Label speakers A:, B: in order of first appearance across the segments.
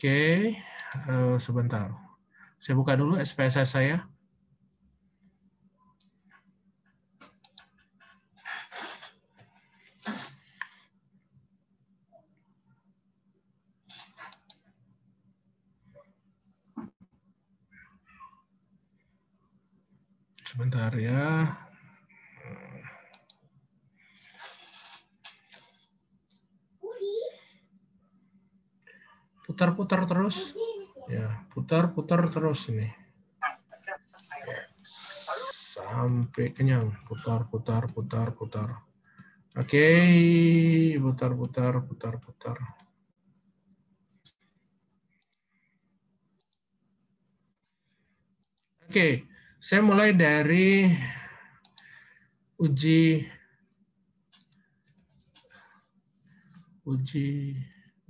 A: Oke, sebentar. Saya buka dulu SPSS saya. Sebentar ya. Putar-putar terus. Ya, putar-putar terus ini. Sampai kenyang. Putar-putar, putar-putar. Oke, putar-putar, putar-putar. Oke, saya mulai dari uji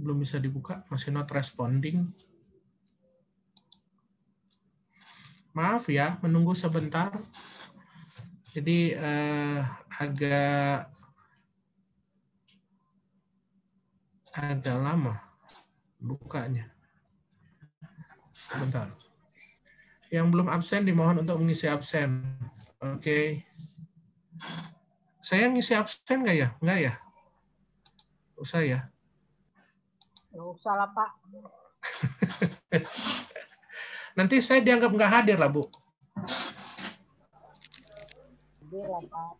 A: belum bisa dibuka, masih not responding. Maaf ya, menunggu sebentar. Jadi agak lama bukanya. Sebentar. Yang belum absen dimohon untuk mengisi absen. Oke. Saya ngisi absen nggak ya? Nggak ya? Usah ya?
B: Nggak usah lah, Pak.
A: Nanti saya dianggap nggak hadir lah, Bu.
B: Hadir lah, Pak.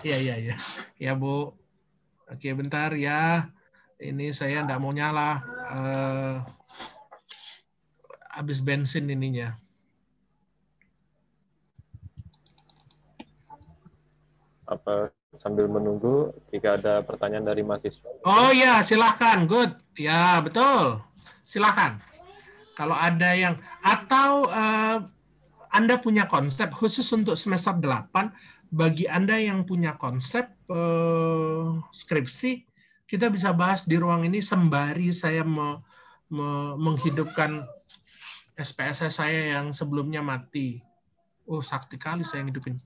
A: Iya. Ya, Bu. Oke, bentar ya. Ini saya nggak mau nyala. Habis bensin ininya.
C: Apa sambil menunggu jika ada pertanyaan dari mahasiswa?
A: Oh ya, silahkan. Good. Ya, betul. Silahkan. Kalau ada yang, atau Anda punya konsep khusus untuk semester 8, bagi Anda yang punya konsep skripsi, kita bisa bahas di ruang ini sembari saya menghidupkan SPSS saya yang sebelumnya mati. Oh, sakti kali saya ngidupin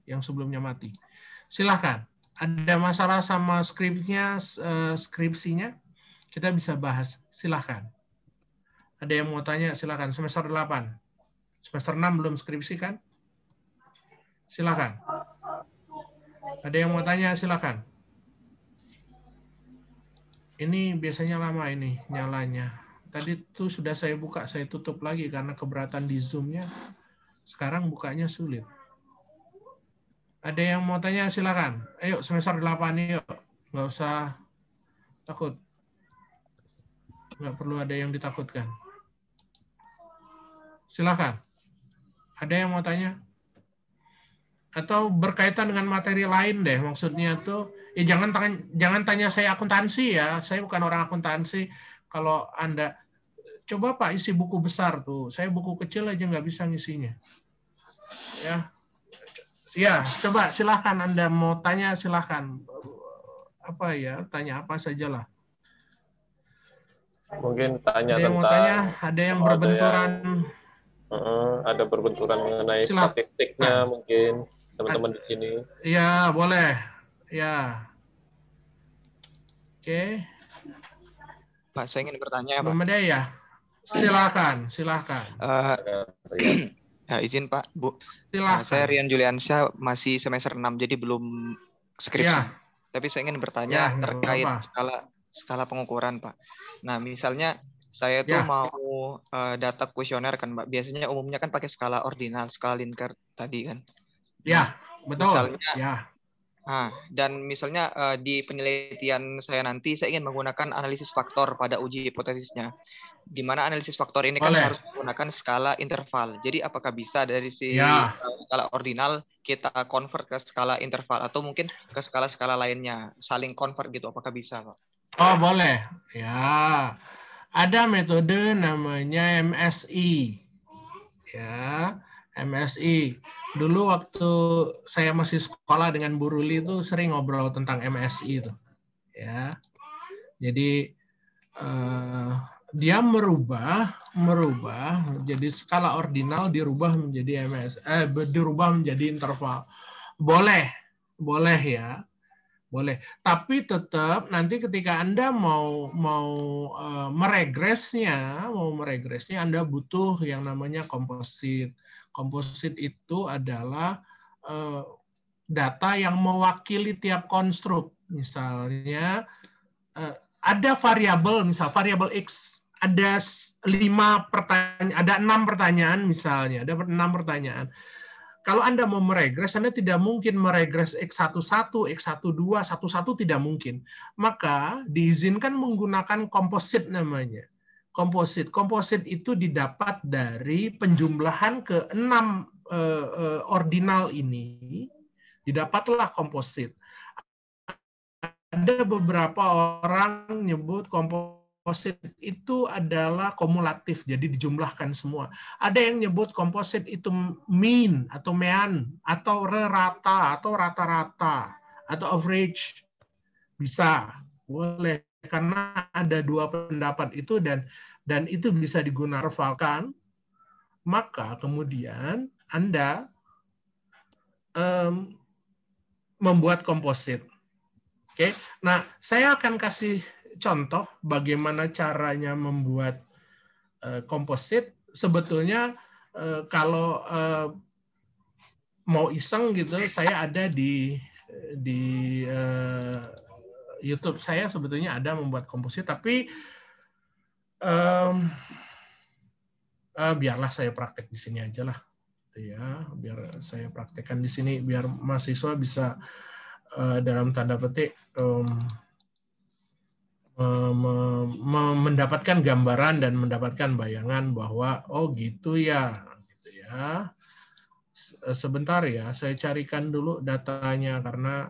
A: yang sebelumnya mati. Silahkan. Ada masalah sama skripsinya, kita bisa bahas. Silahkan. Ada yang mau tanya, silahkan. Semester 8. Semester 6 belum skripsi kan? Silahkan. Ada yang mau tanya, silahkan. Ini biasanya lama ini nyalanya. Tadi tuh sudah saya buka, saya tutup lagi karena keberatan di Zoom-nya. Sekarang bukanya sulit. Ada yang mau tanya, silakan. Ayo, semester 8 yuk. Nggak usah takut. Nggak perlu ada yang ditakutkan. Silakan. Ada yang mau tanya? Atau berkaitan dengan materi lain deh. Maksudnya tuh, jangan tanya saya akuntansi ya. Saya bukan orang akuntansi. Kalau Anda, coba Pak isi buku besar tuh. Saya buku kecil aja nggak bisa ngisinya. Ya, coba silahkan Anda mau tanya silahkan. Apa ya, tanya apa sajalah.
C: Mungkin tanya
A: ada yang
C: tentang
A: mau tanya, ada yang berbenturan.
C: Ada berbenturan mengenai statistiknya mungkin teman-teman di sini.
A: Ya, boleh. Ya. Oke.
D: Pak, saya ingin bertanya, Pak.
A: Belum ada ya? Silakan.
D: Ya, izin Pak, Bu.
A: Silakan.
D: Saya Rian Juliansyah, masih semester 6, jadi belum skripsi.
A: Ya.
D: Tapi saya ingin bertanya terkait skala pengukuran, Pak. Nah, misalnya saya tuh mau data kuesioner kan, Pak. Biasanya umumnya kan pakai skala ordinal, skala Likert tadi kan.
A: Ya, betul.
D: Misalnya,
A: ya.
D: Dan misalnya di penelitian saya nanti saya ingin menggunakan analisis faktor pada uji hipotesisnya. Di mana analisis faktor ini kan harus menggunakan skala interval. Jadi apakah bisa dari skala ordinal kita convert ke skala interval atau mungkin ke skala-skala lainnya, saling convert gitu, apakah bisa, Pak?
A: Oh, boleh. Ya. Ada metode namanya MSI. Ya, MSI. Dulu waktu saya masih sekolah dengan Bu Ruli itu sering ngobrol tentang MSI itu. Ya. Jadi dia merubah jadi skala ordinal dirubah menjadi dirubah menjadi interval. Boleh ya. boleh. Tapi tetap nanti ketika Anda mau meregresnya Anda butuh yang namanya komposit. Komposit itu adalah data yang mewakili tiap konstruk. Misalnya ada variabel, misal variabel X, ada 6 pertanyaan misalnya, ada 6 pertanyaan. Kalau Anda mau meregres, Anda tidak mungkin meregres X11, X12, 11 tidak mungkin. Maka diizinkan menggunakan komposit namanya. Komposit itu didapat dari penjumlahan ke 6 ordinal ini, didapatlah komposit. Ada beberapa orang nyebut komposit itu adalah kumulatif, jadi dijumlahkan semua. Ada yang nyebut komposit itu mean atau mean atau rata atau rata-rata atau average. Bisa, boleh, karena ada 2 pendapat itu dan itu bisa digunakan. Maka kemudian Anda membuat komposit. Oke, nah saya akan kasih contoh bagaimana caranya membuat komposit. Sebetulnya kalau mau iseng gitu, saya ada di YouTube saya sebetulnya ada membuat komposit, tapi biarlah saya praktek di sini aja lah, ya. Biar saya praktekkan di sini, biar mahasiswa bisa dalam tanda petik mendapatkan gambaran dan mendapatkan bayangan bahwa oh gitu ya. Sebentar ya, saya carikan dulu datanya karena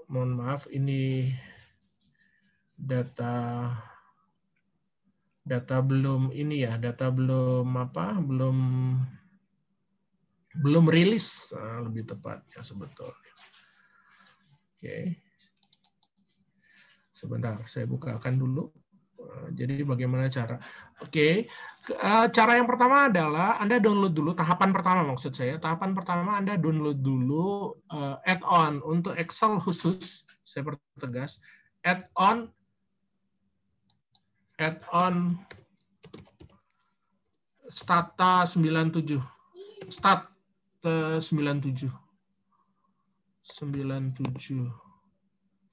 A: mohon maaf ini data belum ini ya, data belum rilis, lebih tepatnya sebetulnya. Oke. Sebentar, saya bukakan dulu. Jadi bagaimana cara? Oke, cara yang pertama adalah Anda download dulu, tahapan pertama maksud saya. Tahapan pertama Anda download dulu add-on untuk Excel khusus, saya pertegas, add-on Stata 97. Stat 97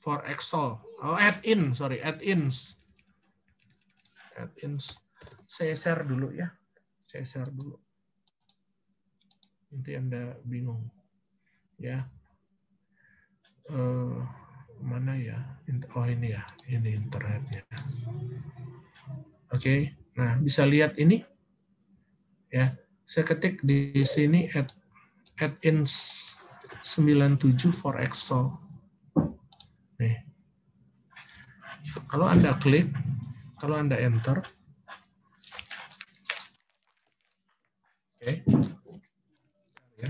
A: for Excel. Oh, add-ins. Saya share dulu ya. Nanti Anda bingung. Ya. Mana ya? Oh ini ya. Ini internetnya. Oke. Nah, bisa lihat ini. Ya. Saya ketik di sini add-ins 97 for Excel. Nih. Kalau Anda klik, kalau Anda enter, oke. Ya.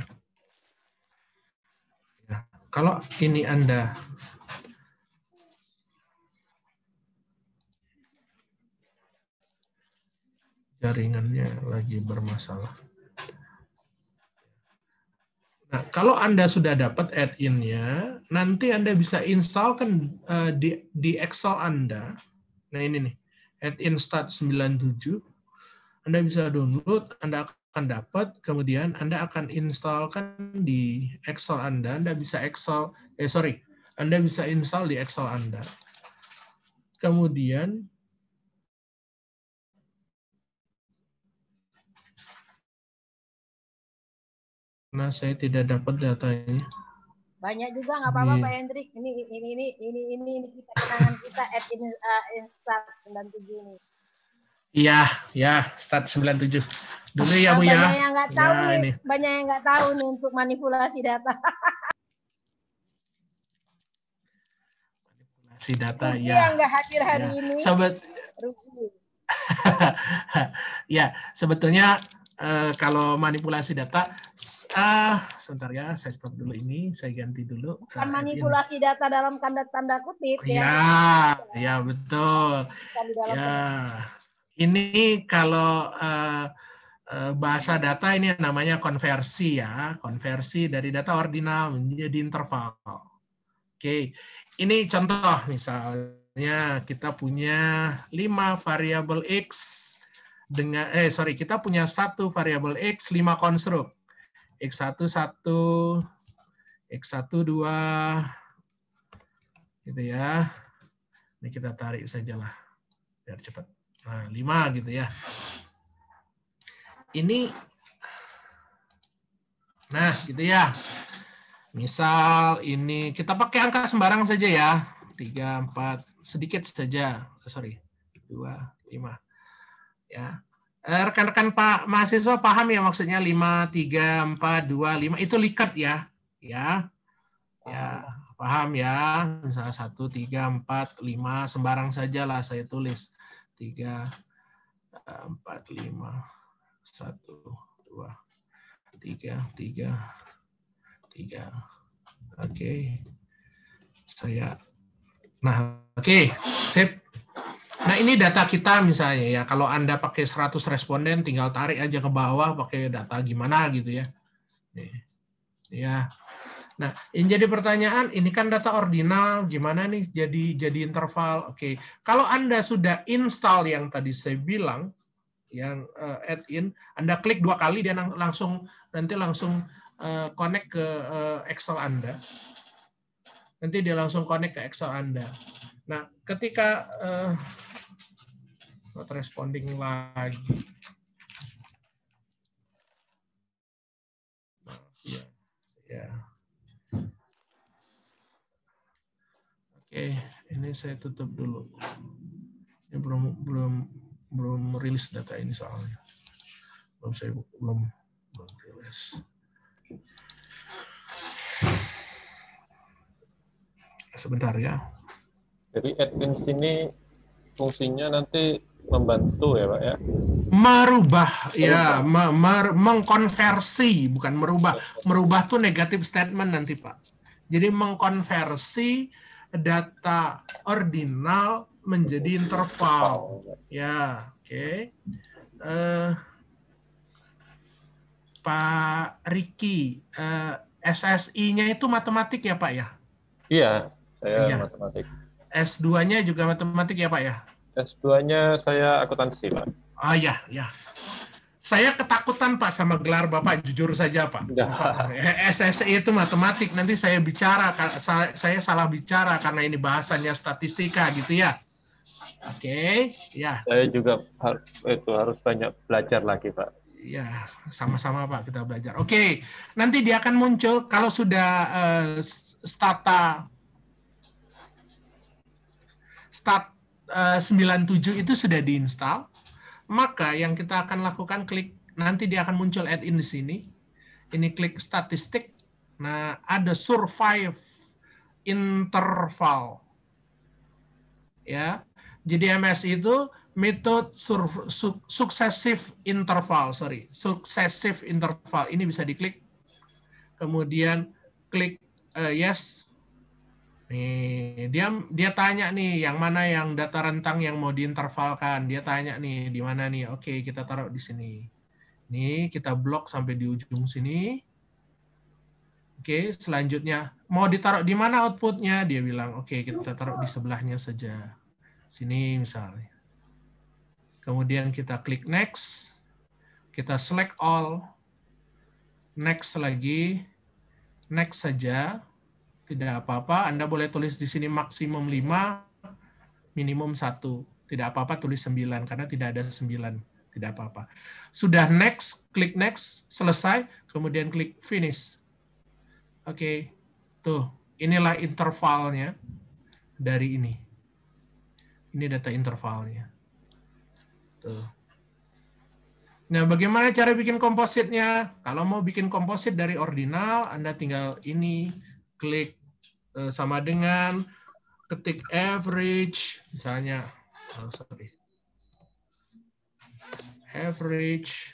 A: Kalau ini Anda jaringannya lagi bermasalah. Nah, kalau Anda sudah dapat add-in-nya, nanti Anda bisa installkan di Excel Anda. Nah, ini nih, add-in Stat 97. Anda bisa download, Anda akan dapat, kemudian Anda akan installkan di Excel Anda. Anda bisa Anda bisa install di Excel Anda. Kemudian nah, saya tidak dapat datanya.
B: Banyak juga nggak apa-apa Pak Hendrik. Ini kita kenangan kita Stat 97 ini.
A: Iya, Stat 97. Dulu ya Bu ya.
B: Banyak yang nggak tahu nih. Banyak yang nggak tahu nih untuk manipulasi data.
A: Manipulasi data
B: Rugi
A: ya.
B: Yang nggak hadir hari ini.
A: Sobat.
B: Rugi.
A: Ya, sebetulnya kalau manipulasi data, sebentar ya, saya stop dulu ini, saya ganti dulu.
B: Bukan manipulasi data dalam tanda kutip
A: ya. Ya betul. Ya, ini kalau bahasa data ini namanya konversi ya, konversi dari data ordinal menjadi interval. Oke, ini contoh misalnya kita punya 5 variabel X dengan kita punya 1 variabel X 5 konstruk. X1 1, X1 2 gitu ya. Ini kita tarik sajalah biar cepat. Nah, 5 gitu ya. Ini nah, gitu ya. Misal ini kita pakai angka sembarang saja ya. 3, 4, sedikit saja. Sorry. 2, 5. Ya. Rekan-rekan Pak mahasiswa paham ya maksudnya 5, 3, 4, 2, 5 itu likat ya. Ya. Ya, paham ya. Misal 1, 3, 4, 5 sembarang sajalah saya tulis. 3, 4, 5. 1, 2, 3, 3. Oke. Oke, sip. Nah, ini data kita misalnya ya. Kalau Anda pakai 100 responden, tinggal tarik aja ke bawah pakai data gimana gitu ya. Nih. Ya. Nah, yang jadi pertanyaan, ini kan data ordinal, gimana nih jadi interval? Oke. Kalau Anda sudah install yang tadi saya bilang, yang add-in, Anda klik 2 kali, dia langsung connect ke Excel Anda. Nanti dia langsung connect ke Excel Anda. Nah, ketika not responding lagi. Nah, ya. Oke, ini saya tutup dulu. Ini belum rilis data ini soalnya. Belum rilis. Sebentar ya.
C: Jadi add-in sini fungsinya nanti membantu ya Pak ya?
A: Merubah ya, mengkonversi, bukan merubah. Merubah tuh negatif statement nanti Pak. Jadi mengkonversi data ordinal menjadi interval. Ya, oke. Pak Riki, SSI-nya itu matematik ya Pak ya?
C: Iya, saya matematik.
A: S2-nya juga matematik ya Pak ya?
C: S2-nya saya akuntansi Pak.
A: Ah ya. Saya ketakutan Pak sama gelar Bapak, jujur saja Pak. SSI itu matematik, nanti saya salah bicara karena ini bahasanya statistika gitu ya. Oke, ya.
C: Saya juga harus banyak belajar lagi Pak.
A: Ya, sama-sama Pak kita belajar. Oke, nanti dia akan muncul kalau sudah stat 97 itu sudah diinstal. Maka yang kita akan lakukan klik, nanti dia akan muncul add-in di sini. Ini klik statistik. Nah, ada survive interval. Ya. Jadi MS itu metode successive interval. Ini bisa diklik. Kemudian klik yes. Nih, dia tanya nih yang mana yang data rentang yang mau diintervalkan. Dia tanya nih di mana nih. Oke, kita taruh di sini. Nih, kita blok sampai di ujung sini. Oke, selanjutnya mau ditaruh di mana outputnya? Dia bilang, oke, kita taruh di sebelahnya saja. Sini misalnya. Kemudian kita klik next. Kita select all. Next lagi. Next saja. Tidak apa-apa, Anda boleh tulis di sini maksimum 5, minimum 1. Tidak apa-apa tulis 9, karena tidak ada 9. Tidak apa-apa. Sudah next, klik next, selesai, kemudian klik finish. Oke, tuh, inilah intervalnya dari ini. Ini data intervalnya. Tuh. Nah, bagaimana cara bikin kompositnya? Kalau mau bikin komposit dari ordinal, Anda tinggal ini, klik sama dengan ketik average, misalnya, average,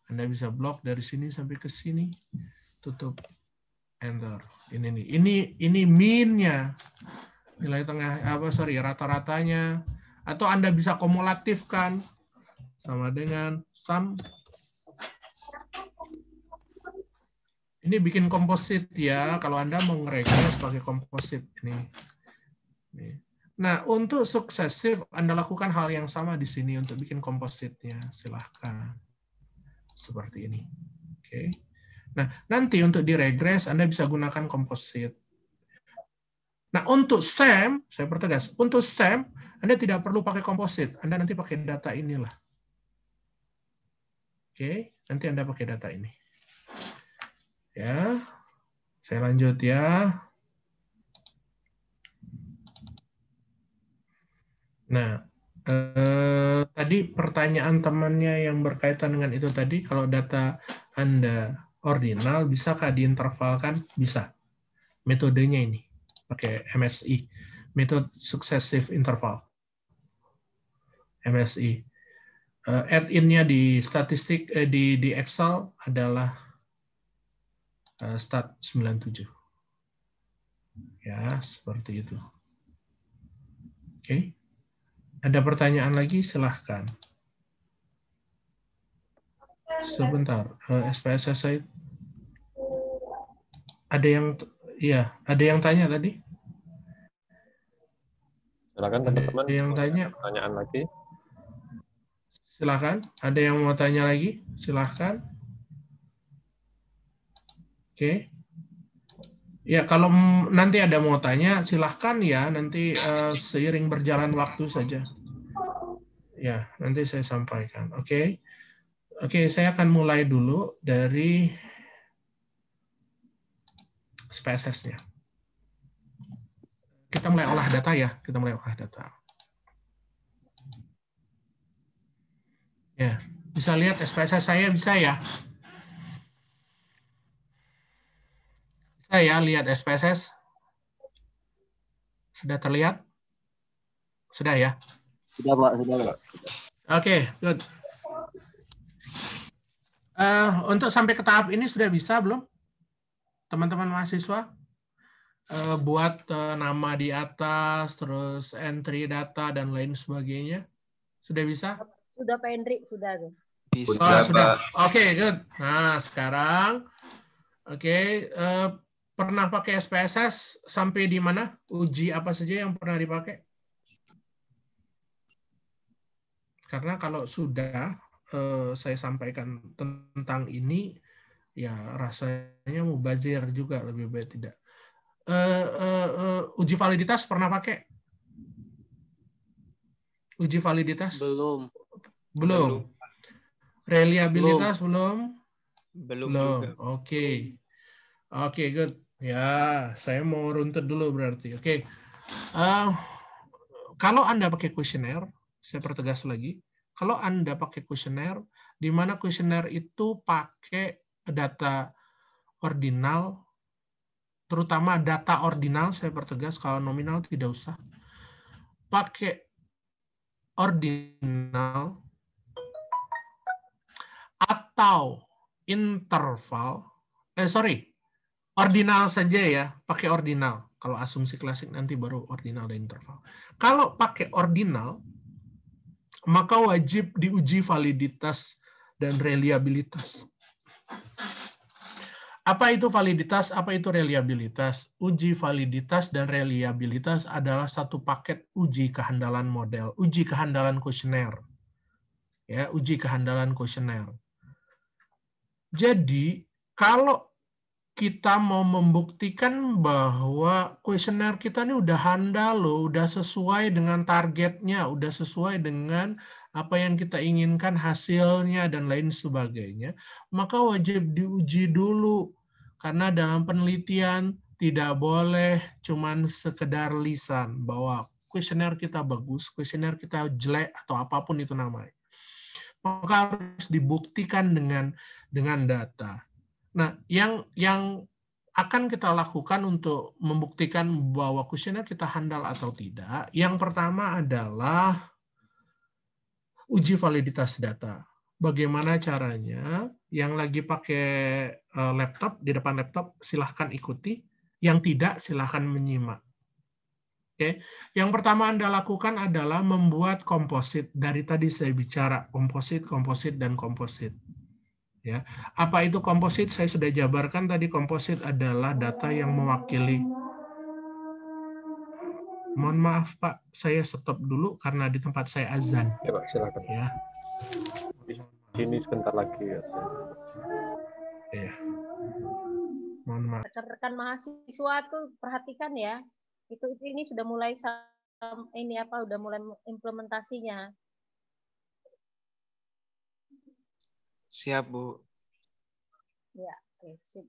A: Anda bisa blok dari sini sampai ke sini, tutup, enter. Ini mean-nya. nilai tengah rata-ratanya, atau Anda bisa kumulatifkan sama dengan sum. Ini bikin komposit ya, kalau Anda mau ngeregres pakai komposit ini. Nah, untuk suksesif Anda lakukan hal yang sama di sini untuk bikin kompositnya. Silahkan. Seperti ini. Oke. Nah, nanti untuk diregres Anda bisa gunakan komposit. Nah, untuk SEM, saya pertegas, untuk SEM Anda tidak perlu pakai komposit. Anda nanti pakai data inilah. Oke, nanti Anda pakai data ini. Ya. Saya lanjut ya. Nah, tadi pertanyaan temannya yang berkaitan dengan itu tadi, kalau data Anda ordinal, bisakah diintervalkan? Bisa. Metodenya ini, pakai MSI, Method Successive Interval. MSI. Add-in-nya di statistik, di Excel adalah stat 97. Ya, seperti itu. Oke. Ada pertanyaan lagi? Silahkan. Sebentar. SPSS saya. Ada yang tanya tadi?
C: Silakan teman-teman.
A: Ada yang tanya?
C: Pertanyaan lagi.
A: Silahkan. Ada yang mau tanya lagi? Silahkan. Oke. Ya, kalau nanti ada mau tanya, silahkan ya. Nanti seiring berjalan waktu saja. Ya, nanti saya sampaikan. Oke. Oke, saya akan mulai dulu dari SPSS-nya. Kita mulai olah data ya. Kita mulai olah data. Ya, bisa lihat SPSS saya, bisa ya? Bisa ya lihat SPSS? Sudah terlihat? Sudah ya?
E: Sudah, Pak. Sudah, Pak.
A: Oke, good. Untuk sampai ke tahap ini sudah bisa belum? Teman-teman mahasiswa? Buat nama di atas, terus entry data, dan lain sebagainya. Sudah bisa?
B: Sudah, Pak Hendrik. Sudah.
D: Bisa.
A: Oh, sudah. Oke, good. Nah, sekarang, pernah pakai SPSS sampai di mana? Uji apa saja yang pernah dipakai? Karena kalau sudah saya sampaikan tentang ini, ya rasanya mubazir juga, lebih baik tidak. Uji validitas pernah pakai? Uji validitas? Belum. Reliabilitas belum?
D: Belum juga.
A: Oke. Oke, good. Ya, saya mau runtut dulu berarti. Oke. Kalau Anda pakai kuesioner, saya pertegas lagi, kalau Anda pakai kuesioner, di mana kuesioner itu pakai data ordinal, terutama data ordinal, saya pertegas, kalau nominal tidak usah. Pakai ordinal atau interval, ordinal saja ya, pakai ordinal. Kalau asumsi klasik nanti baru ordinal dan interval. Kalau pakai ordinal, maka wajib diuji validitas dan reliabilitas. Apa itu validitas? Apa itu reliabilitas? Uji validitas dan reliabilitas adalah satu paket uji kehandalan model, uji kehandalan kuesioner. Ya, uji kehandalan kuesioner. Jadi, kalau kita mau membuktikan bahwa kuesioner kita ini udah handal loh, udah sesuai dengan targetnya, udah sesuai dengan apa yang kita inginkan hasilnya dan lain sebagainya, maka wajib diuji dulu. Karena dalam penelitian tidak boleh cuman sekedar lisan bahwa kuesioner kita bagus, kuesioner kita jelek atau apapun itu namanya. Maka harus dibuktikan dengan data. Nah, yang akan kita lakukan untuk membuktikan bahwa kuesioner kita handal atau tidak, yang pertama adalah uji validitas data. Bagaimana caranya? Yang lagi pakai laptop, di depan laptop, silahkan ikuti. Yang tidak, silahkan menyimak. Oke, yang pertama Anda lakukan adalah membuat komposit. Dari tadi saya bicara komposit, komposit, dan komposit. Ya, apa itu komposit? Saya sudah jabarkan tadi. Komposit adalah data yang mewakili. Mohon maaf Pak, saya stop dulu karena di tempat saya azan.
C: Ya Pak, silakan.
A: Ya.
C: Di sini sebentar lagi ya.
A: Ya. Mohon maaf.
B: Rekan-rekan mahasiswa tuh perhatikan ya. Ini sudah mulai udah mulai implementasinya.
D: Siap, Bu.
B: Ya, oke, sip.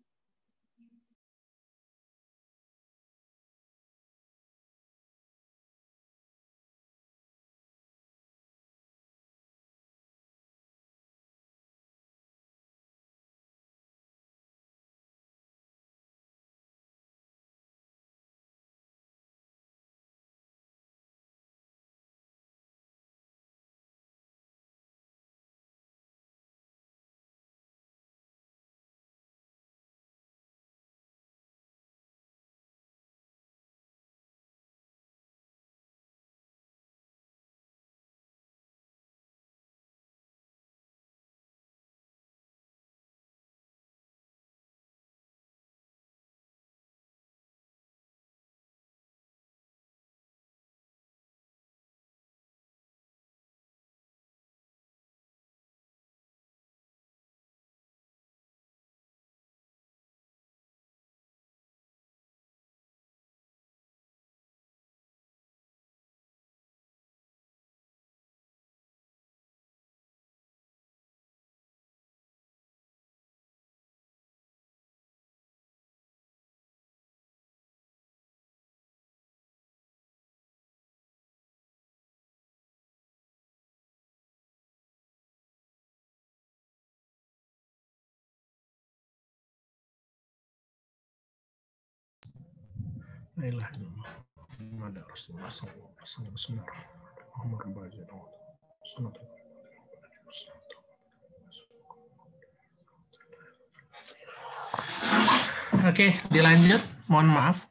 A: Oke, dilanjut. Mohon maaf,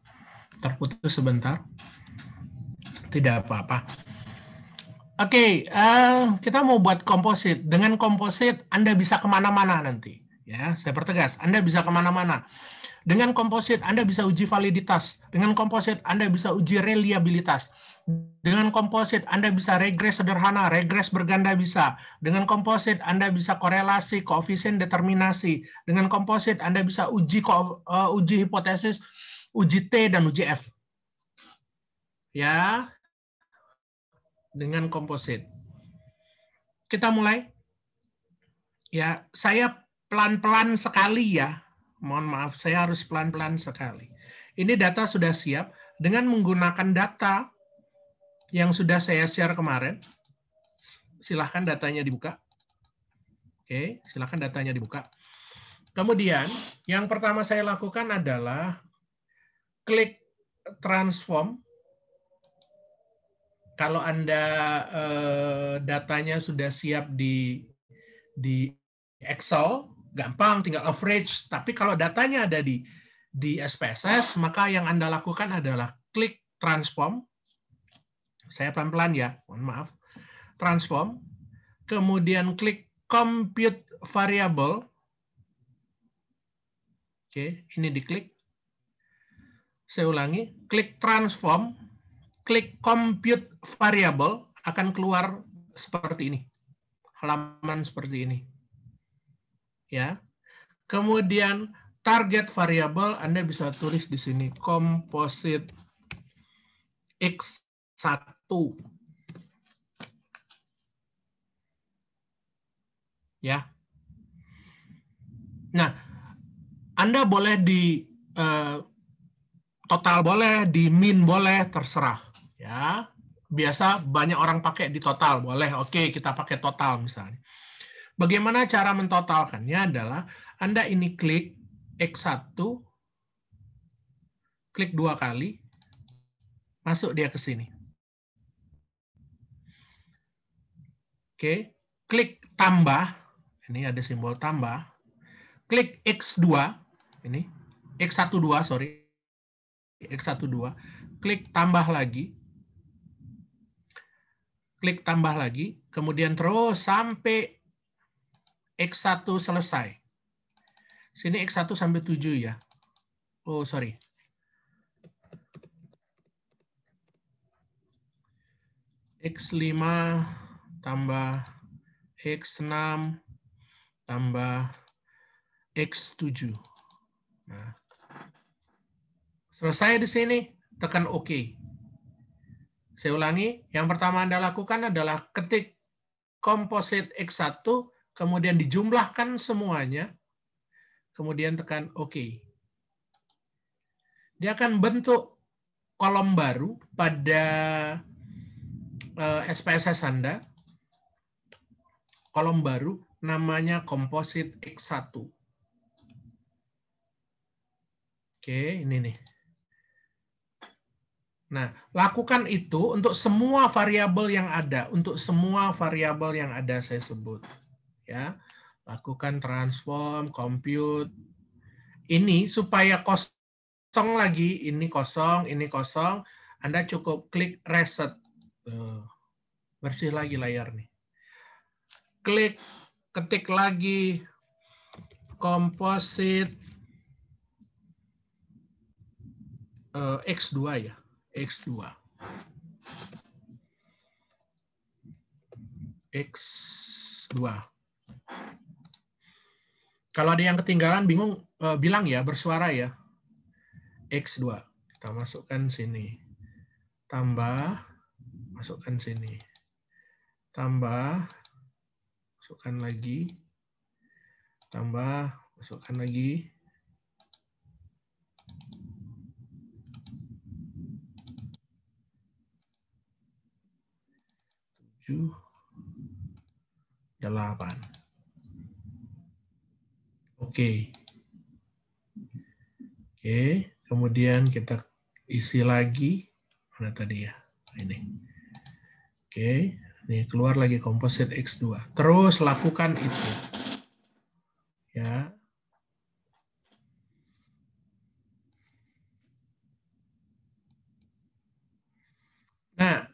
A: terputus sebentar. Tidak apa-apa. Oke, kita mau buat komposit. Dengan komposit, Anda bisa kemana-mana nanti. Ya, saya pertegas, Anda bisa kemana-mana. Dengan komposit, Anda bisa uji validitas. Dengan komposit, Anda bisa uji reliabilitas. Dengan komposit, Anda bisa regres sederhana, regres berganda bisa. Dengan komposit, Anda bisa korelasi, koefisien determinasi. Dengan komposit, Anda bisa uji hipotesis, uji T, dan uji F. Ya, dengan komposit. Kita mulai. Ya, saya pelan-pelan sekali ya. Mohon maaf, saya harus pelan-pelan sekali. Ini data sudah siap dengan menggunakan data yang sudah saya share kemarin. Silahkan datanya dibuka. Oke, silahkan datanya dibuka. Kemudian, yang pertama saya lakukan adalah klik transform. Kalau Anda datanya sudah siap di Excel, gampang, tinggal average. Tapi kalau datanya ada di SPSS, maka yang Anda lakukan adalah klik transform. Saya pelan-pelan ya, mohon maaf. Transform. Kemudian klik compute variable. Oke, ini diklik. Saya ulangi, klik transform, klik compute variable, akan keluar seperti ini. Halaman seperti ini. Ya. Kemudian target variable Anda bisa tulis di sini composite X1. Ya. Nah, Anda boleh di total boleh, di min boleh, terserah. Ya. Biasa banyak orang pakai di total, boleh. Oke, kita pakai total misalnya. Bagaimana cara mentotalkannya adalah Anda ini klik X1, klik 2 kali, masuk dia ke sini. Oke, klik tambah, ini ada simbol tambah, klik X2, ini, X12, sorry, X12, klik tambah lagi. Klik tambah lagi, kemudian terus sampai X1 selesai. Sini X1 sampai 7 ya. Oh, sorry. X5 tambah X6 tambah X7. Nah, selesai di sini, tekan OK. Saya ulangi, yang pertama Anda lakukan adalah ketik komposit X1, kemudian dijumlahkan semuanya, kemudian tekan OK. Dia akan bentuk kolom baru pada SPSS Anda, kolom baru namanya komposit X1. Oke, ini nih. Nah, lakukan itu untuk semua variabel yang ada, untuk semua variabel yang ada saya sebut. Ya, lakukan transform, compute. Ini supaya kosong lagi, ini kosong, Anda cukup klik reset. Bersih lagi layar nih. Klik, ketik lagi komposit X2 ya, X2. X2. Kalau ada yang ketinggalan bingung, bilang ya, bersuara ya. X2. Kita masukkan sini. Tambah, masukkan sini. Tambah, masukkan lagi. Tambah, masukkan lagi. Tujuh, 8. Oke. Oke, kemudian kita isi lagi. Mana tadi ya? Ini. Oke, ini keluar lagi komposit X2. Terus lakukan itu. Ya. Nah,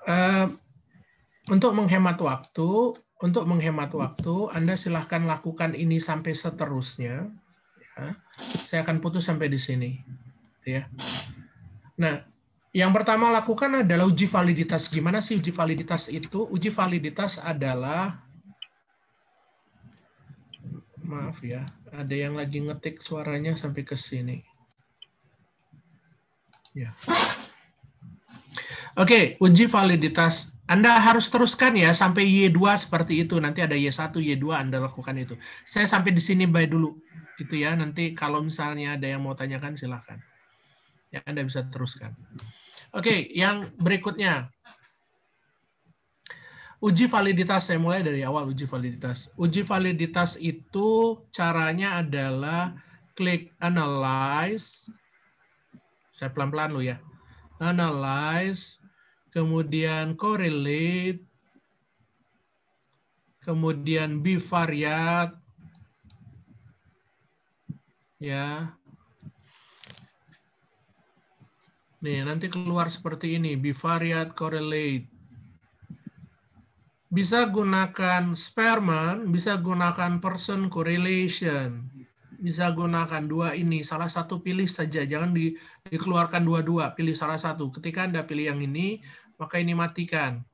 A: untuk menghemat waktu, Anda silahkan lakukan ini sampai seterusnya. Ya. Saya akan putus sampai di sini. Ya. Nah, yang pertama lakukan adalah uji validitas. Gimana sih uji validitas itu? Uji validitas adalah, maaf ya, ada yang lagi ngetik suaranya sampai ke sini. Ya. Oke, uji validitas. Anda harus teruskan ya sampai Y2 seperti itu. Nanti ada Y1, Y2 Anda lakukan itu. Saya sampai di sini by dulu. Itu ya, nanti kalau misalnya ada yang mau tanyakan silakan. Ya, Anda bisa teruskan. Oke, yang berikutnya. Uji validitas, saya mulai dari awal uji validitas. Uji validitas itu caranya adalah klik analyze. Saya pelan-pelan loh ya. Analyze, kemudian correlate, kemudian bivariate, ya. Nih, nanti keluar seperti ini, bivariate, correlate. Bisa gunakan Spearman, bisa gunakan person correlation. Bisa gunakan dua ini, salah satu pilih saja, jangan dikeluarkan dua-dua, pilih salah satu. Ketika Anda pilih yang ini, maka ini matikan.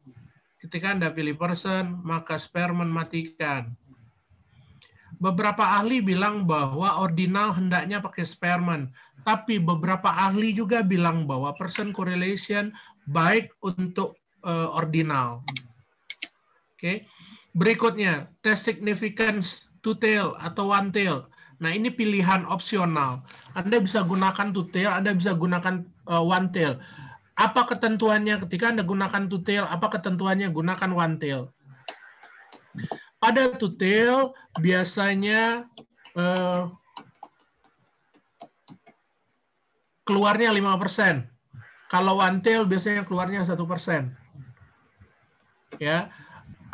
A: Ketika Anda pilih person, maka Spearman matikan. Beberapa ahli bilang bahwa ordinal hendaknya pakai Spearman, tapi beberapa ahli juga bilang bahwa person correlation baik untuk ordinal. Oke. Berikutnya, test significance two tail atau one tail. Nah, ini pilihan opsional. Anda bisa gunakan two tail, Anda bisa gunakan one tail. Apa ketentuannya ketika Anda gunakan two tail? Apa ketentuannya gunakan one tail? Pada two tail biasanya keluarnya 5%. Kalau one tail biasanya keluarnya 1%. Ya.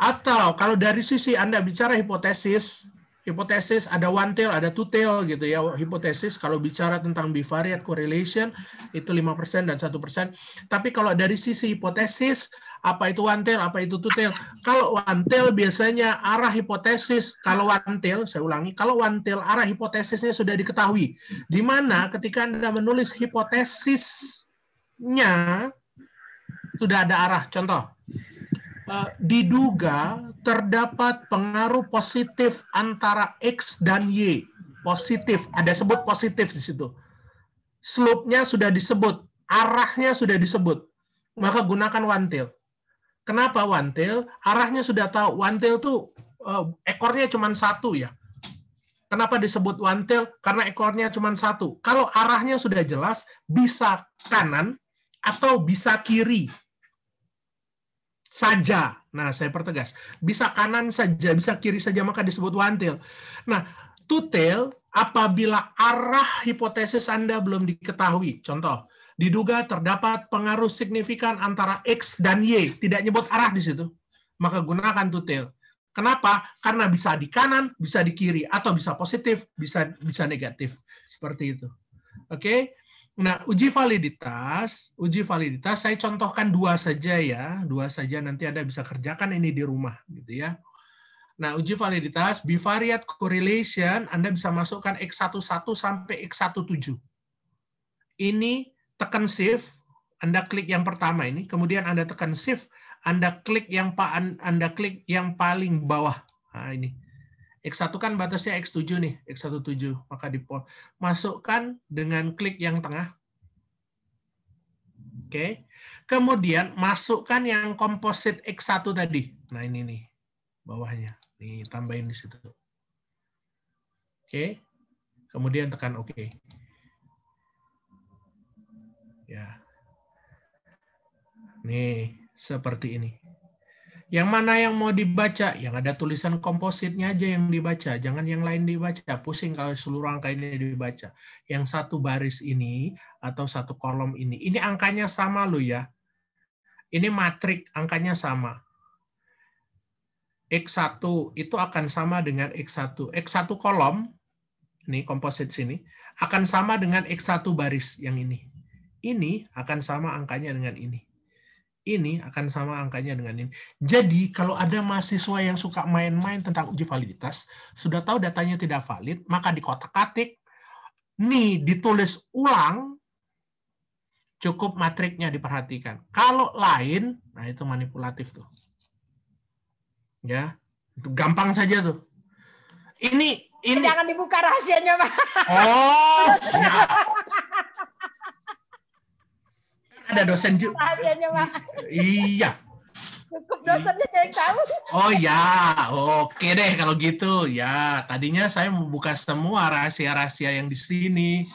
A: Atau kalau dari sisi Anda bicara hipotesis, hipotesis, ada one tail, ada two tail gitu ya. Hipotesis kalau bicara tentang bivariate correlation itu 5% dan 1%. Tapi kalau dari sisi hipotesis, apa itu one tail, apa itu two tail? Kalau one tail biasanya arah hipotesis, kalau one tail, saya ulangi, kalau one tail arah hipotesisnya sudah diketahui. Di mana ketika Anda menulis hipotesisnya sudah ada arah. Contoh, diduga terdapat pengaruh positif antara X dan Y. Positif, ada sebut positif di situ. Slope-nya sudah disebut, arahnya sudah disebut. Maka gunakan one tail. Kenapa one tail? Arahnya sudah tahu. One tail tuh ekornya cuma satu ya. Kenapa disebut one tail? Karena ekornya cuma satu. Kalau arahnya sudah jelas, bisa kanan atau bisa kiri saja. Nah, saya pertegas. Bisa kanan saja, bisa kiri saja, maka disebut one tail. Nah, two tail apabila arah hipotesis Anda belum diketahui. Contoh, diduga terdapat pengaruh signifikan antara X dan Y. Tidak nyebut arah di situ. Maka gunakan two tail. Kenapa? Karena bisa di kanan, bisa di kiri, atau bisa positif, bisa negatif. Seperti itu. Oke? Nah, uji validitas saya contohkan dua saja ya, dua saja nanti Anda bisa kerjakan ini di rumah gitu ya. Nah, uji validitas bivariate correlation Anda bisa masukkan X11 sampai X17. Ini tekan shift, Anda klik yang pertama ini, kemudian Anda tekan shift, Anda klik yang paling bawah. Nah, ini. X1 kan batasnya X7 nih, X17, maka masukkan dengan klik yang tengah. Oke. Kemudian masukkan yang komposit X1 tadi. Nah, ini nih bawahnya. Nih tambahin di situ. Oke. Kemudian tekan OK. Ya. Nih, seperti ini. Yang mana yang mau dibaca? Yang ada tulisan kompositnya aja yang dibaca. Jangan yang lain dibaca. Pusing kalau seluruh angka ini dibaca. Yang satu baris ini atau satu kolom ini. Ini angkanya sama loh ya. Ini matrik angkanya sama. X1 itu akan sama dengan X1. X1 kolom, ini komposit sini, akan sama dengan X1 baris yang ini. Ini akan sama angkanya dengan ini. Ini akan sama angkanya dengan ini. Jadi, kalau ada mahasiswa yang suka main-main tentang uji validitas, sudah tahu datanya tidak valid, maka dikotak-katik, nih ditulis ulang, cukup matriknya diperhatikan. Kalau lain, nah itu manipulatif tuh. Ya, itu gampang saja tuh. Ini
B: jangan dibuka rahasianya, Pak.
A: Oh, ya. Ada dosen juga.
B: Rahasianya, Pak.
A: Iya.
B: Cukup dosennya yang tahu.
A: Oh ya, oke deh kalau gitu. Ya, tadinya saya membuka semua rahasia-rahasia yang di sini.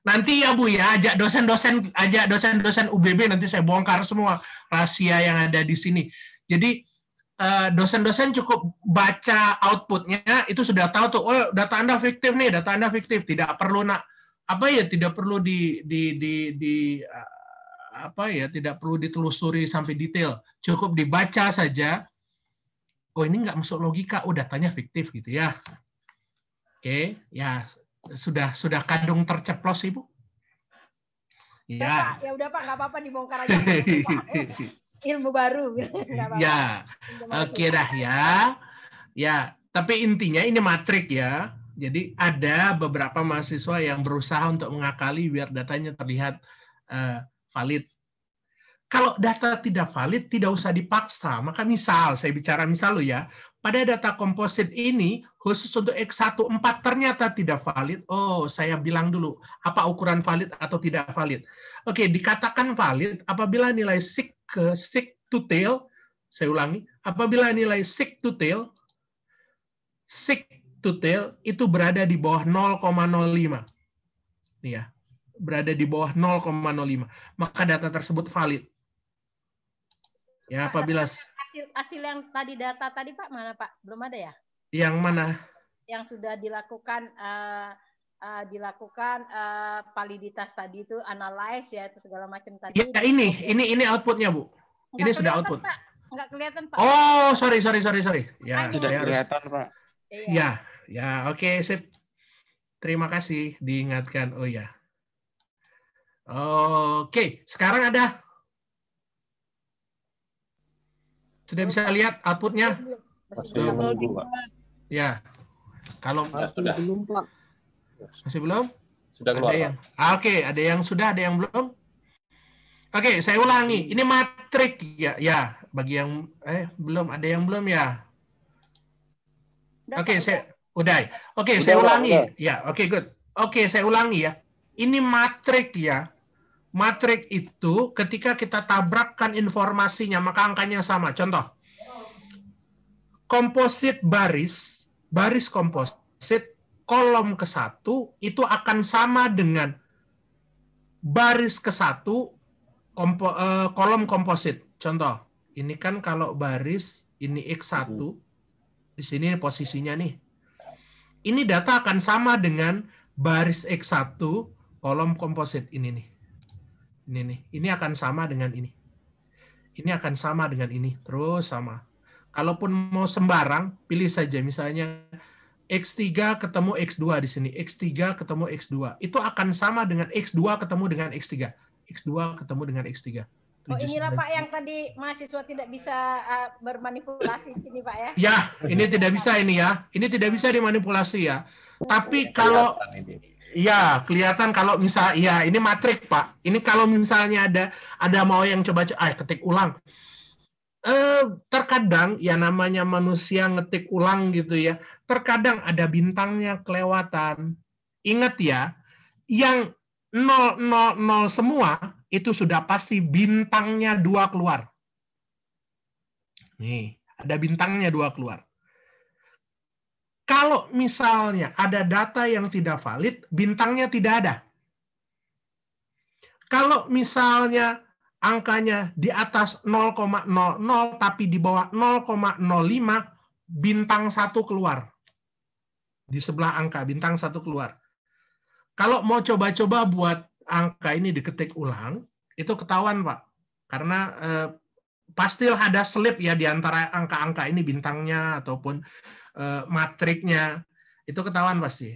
A: Nanti ya Bu ya, ajak dosen-dosen UBB nanti saya bongkar semua rahasia yang ada di sini. Jadi dosen-dosen cukup baca outputnya itu sudah tahu tuh. Oh, data Anda fiktif nih, data Anda fiktif. Tidak perlu tidak perlu tidak perlu ditelusuri sampai detail, cukup dibaca saja. Oh, ini nggak masuk logika, oh datanya fiktif gitu ya. Oke, ya sudah kadung terceplos Ibu. Ya.
B: Ya udah Pak, nggak apa-apa dibongkar aja. Ilmu baru.
A: Ya, oke dah ya. Ya, tapi intinya ini matrik ya. Jadi ada beberapa mahasiswa yang berusaha untuk mengakali biar datanya terlihat valid. Kalau data tidak valid, tidak usah dipaksa. Maka saya bicara misal loh ya, pada data komposit ini, khusus untuk X14 ternyata tidak valid. Oh, saya bilang dulu, apa ukuran valid atau tidak valid. Oke, dikatakan valid apabila nilai sig to tail, saya ulangi, apabila nilai sig to tail itu berada di bawah 0,05. Nih ya. Berada di bawah 0,05, maka data tersebut valid. Ya, apabila
B: hasil yang data tadi Pak mana Pak? Belum ada ya?
A: Yang mana?
B: Yang sudah dilakukan validitas tadi itu, analyze ya itu segala macam tadi.
A: Ya, ini outputnya Bu. Ini sudah output.
B: Pak. Nggak kelihatan Pak.
A: Oh, sorry. Ya,
C: tidak kelihatan Pak.
A: Ya, Ya, oke, sip. Terima kasih diingatkan. Oh ya. Oke, sekarang ada. Sudah bisa lihat outputnya?
C: Masih menunggu, Pak.
A: Ya. Kalau
C: Sudah.
E: Belum, Pak.
A: masih belum?
C: Sudah keluar,
A: Ada
C: Pak.
A: yang. Oke, ada yang sudah, ada yang belum? Oke, saya ulangi. Ini matrik ya, ya. Bagi yang belum, ada yang belum ya? Oke, saya udah. Oke, saya ulangi. Ya, oke, good. Oke, saya ulangi ya. Ini matrik ya. Matrik itu ketika kita tabrakkan informasinya, maka angkanya sama. Contoh, komposit baris komposit kolom ke-1 itu akan sama dengan baris ke-1 kolom komposit. Contoh, ini kan kalau baris ini X1, di sini posisinya nih. Ini data akan sama dengan baris X1 kolom komposit ini nih. Ini nih. Ini akan sama dengan ini. Ini akan sama dengan ini. Terus sama. Kalaupun mau sembarang, pilih saja misalnya X3 ketemu X2 di sini. X3 ketemu X2. Itu akan sama dengan X2 ketemu dengan X3. X2 ketemu dengan X3.
B: Oh, inilah Pak yang tadi mahasiswa tidak bisa bermanipulasi di sini Pak ya?
A: Ya, ini tidak bisa ini ya. Ini tidak bisa dimanipulasi ya. Tapi kalau ya kelihatan kalau misal ya ini matrik Pak. Ini kalau misalnya ada mau yang coba ketik ulang. Terkadang ya namanya manusia ngetik ulang gitu ya. Terkadang ada bintangnya kelewatan. Ingat ya, yang 000 semua itu sudah pasti bintangnya 2 keluar. Nih, ada bintangnya 2 keluar. Kalau misalnya ada data yang tidak valid, bintangnya tidak ada. Kalau misalnya angkanya di atas 0,00 tapi di bawah 0,05, bintang 1 keluar. Di sebelah angka, bintang 1 keluar. Kalau mau coba-coba buat angka ini diketik ulang, itu ketahuan, Pak. Karena pasti ada slip ya di antara angka-angka ini, bintangnya ataupun matriknya. Itu ketahuan pasti.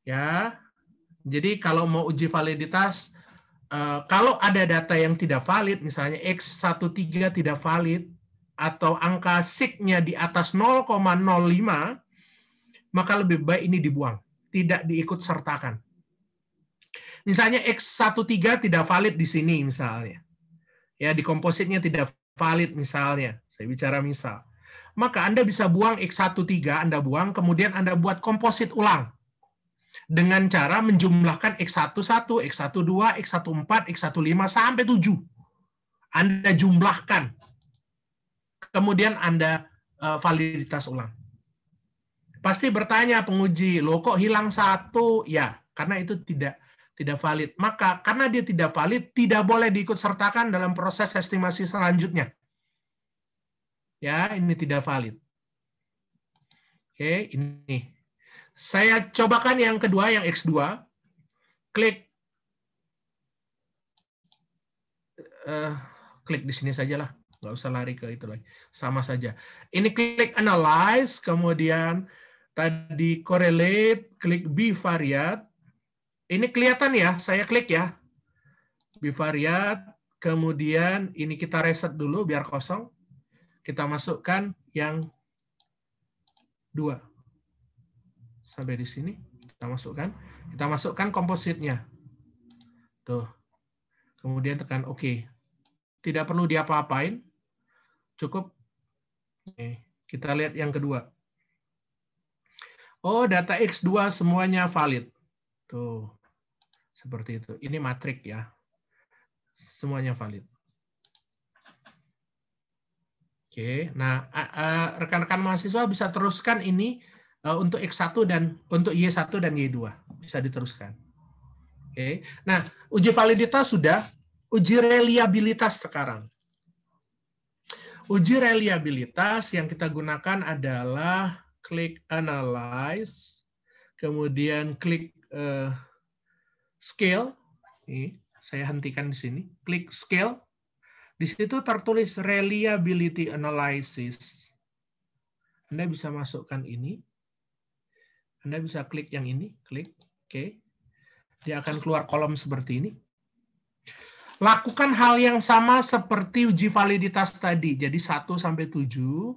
A: Ya. Jadi kalau mau uji validitas, kalau ada data yang tidak valid, misalnya X13 tidak valid, atau angka sig-nya di atas 0,05, maka lebih baik ini dibuang. Tidak diikut sertakan. Misalnya X13 tidak valid di sini misalnya. Ya, di kompositnya tidak valid misalnya. Saya bicara misal. Maka Anda bisa buang X13, Anda buang, kemudian Anda buat komposit ulang. Dengan cara menjumlahkan X11, X12, X14, X15 sampai 7. Anda jumlahkan. Kemudian Anda validitas ulang. Pasti bertanya penguji, loh kok hilang 1? Ya, karena itu tidak valid. Maka karena dia tidak valid, tidak boleh diikut sertakan dalam proses estimasi selanjutnya. Ya, ini tidak valid. Oke, ini. Saya cobakan yang kedua, yang X2. Klik di sini sajalah. Nggak usah lari ke itu lagi. Sama saja. Ini klik analyze, kemudian tadi correlate, klik bivariate. Ini kelihatan ya, saya klik ya. Bivariate, kemudian ini kita reset dulu biar kosong. Kita masukkan yang 2. Sampai di sini kita masukkan kompositnya. Tuh. Kemudian tekan OK. Tidak perlu diapa-apain. Cukup. Kita lihat yang kedua. Oh, data X2 semuanya valid. Tuh. Seperti itu. Ini matrik ya. Semuanya valid. Oke. Nah, rekan-rekan mahasiswa bisa teruskan ini untuk X1 dan untuk Y1 dan Y2. Bisa diteruskan. Oke. Nah, uji validitas sudah, uji reliabilitas sekarang. Uji reliabilitas yang kita gunakan adalah klik analyze, kemudian klik scale. Ini saya hentikan di sini. Klik scale. Di situ tertulis reliability analysis. Anda bisa masukkan ini. Anda bisa klik yang ini, klik, oke. Dia akan keluar kolom seperti ini. Lakukan hal yang sama seperti uji validitas tadi. Jadi 1 sampai 7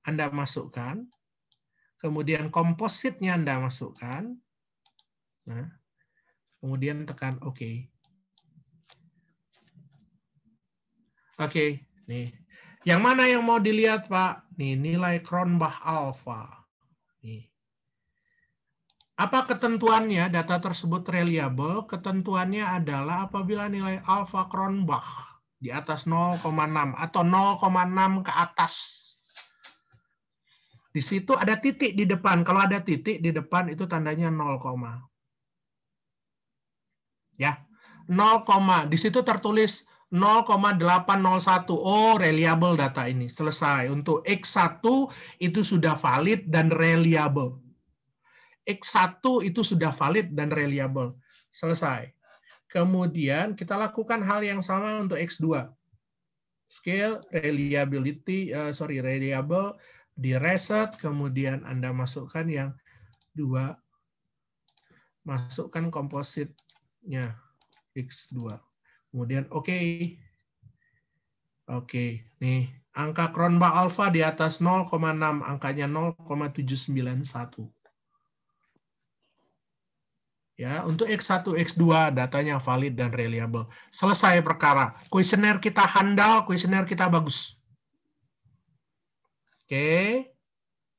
A: Anda masukkan. Kemudian kompositnya Anda masukkan. Nah, kemudian tekan OK. Oke, nih. Yang mana yang mau dilihat, Pak? Nih, nilai Cronbach alpha. Nih. Apa ketentuannya? Data tersebut reliable. Ketentuannya adalah apabila nilai alpha Cronbach di atas 0,6 atau 0,6 ke atas. Di situ ada titik di depan. Kalau ada titik di depan itu tandanya 0, ya. 0, di situ tertulis 0,801. Oh, reliable data ini. Selesai. Untuk X1 itu sudah valid dan reliable. X1 itu sudah valid dan reliable. Selesai. Kemudian kita lakukan hal yang sama untuk X2. Scale, reliability, reliable, di reset, kemudian Anda masukkan yang 2. Masukkan kompositnya X2. Kemudian oke. Oke, nih angka Cronbach alpha di atas 0,6, angkanya 0,791. Ya, untuk X1, X2 datanya valid dan reliable. Selesai perkara. Kuesioner kita handal, kuesioner kita bagus. Oke.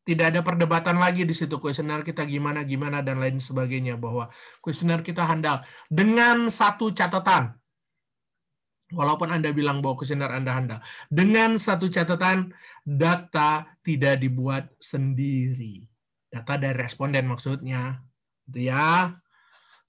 A: Tidak ada perdebatan lagi di situ. Kuesioner kita gimana dan lain sebagainya, bahwa kuesioner kita handal dengan satu catatan. Walaupun Anda bilang bahwa kuesioner Anda handal, dengan satu catatan, data tidak dibuat sendiri. Data dari responden maksudnya. Gitu ya.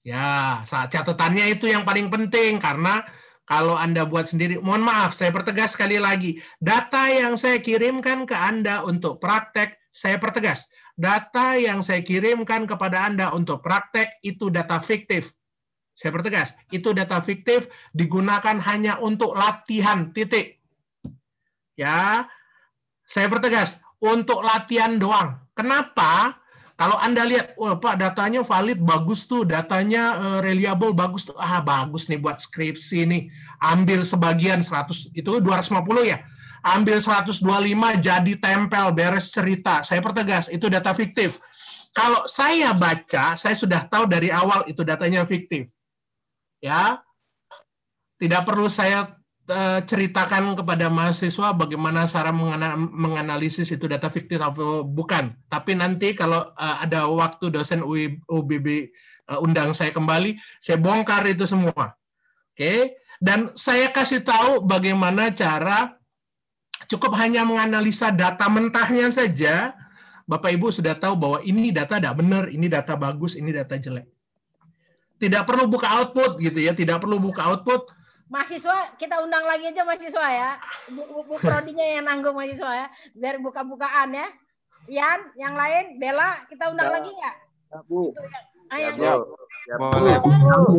A: Ya, catatannya itu yang paling penting, karena kalau Anda buat sendiri, mohon maaf, saya pertegas sekali lagi, data yang saya kirimkan ke Anda untuk praktek, saya pertegas, data yang saya kirimkan kepada Anda untuk praktek itu data fiktif. Saya pertegas, itu data fiktif digunakan hanya untuk latihan, titik. Ya, saya pertegas, untuk latihan doang. Kenapa? Kalau Anda lihat, wah Pak, datanya valid, bagus tuh, datanya reliable, bagus tuh, bagus nih buat skripsi nih. Ambil sebagian 100, itu 250 ya. Ambil 125, jadi tempel, beres cerita. Saya pertegas, itu data fiktif. Kalau saya baca, saya sudah tahu dari awal itu datanya fiktif. Ya, tidak perlu saya ceritakan kepada mahasiswa bagaimana cara menganalisis itu data fiktif atau bukan. Tapi nanti kalau ada waktu dosen UBB undang saya kembali, saya bongkar itu semua. Oke? Dan saya kasih tahu bagaimana cara cukup hanya menganalisa data mentahnya saja, Bapak Ibu sudah tahu bahwa ini data tidak benar, ini data bagus, ini data jelek. Tidak perlu buka output gitu ya, tidak perlu buka output.
B: Mahasiswa, kita undang lagi aja mahasiswa ya. Bu Prodinya yang nanggung mahasiswa ya. Biar buka-bukaan ya. Ian, yang lain, Bella, kita undang lagi nggak?
E: Bu.
B: Ayo,
E: Siap.
D: Boleh.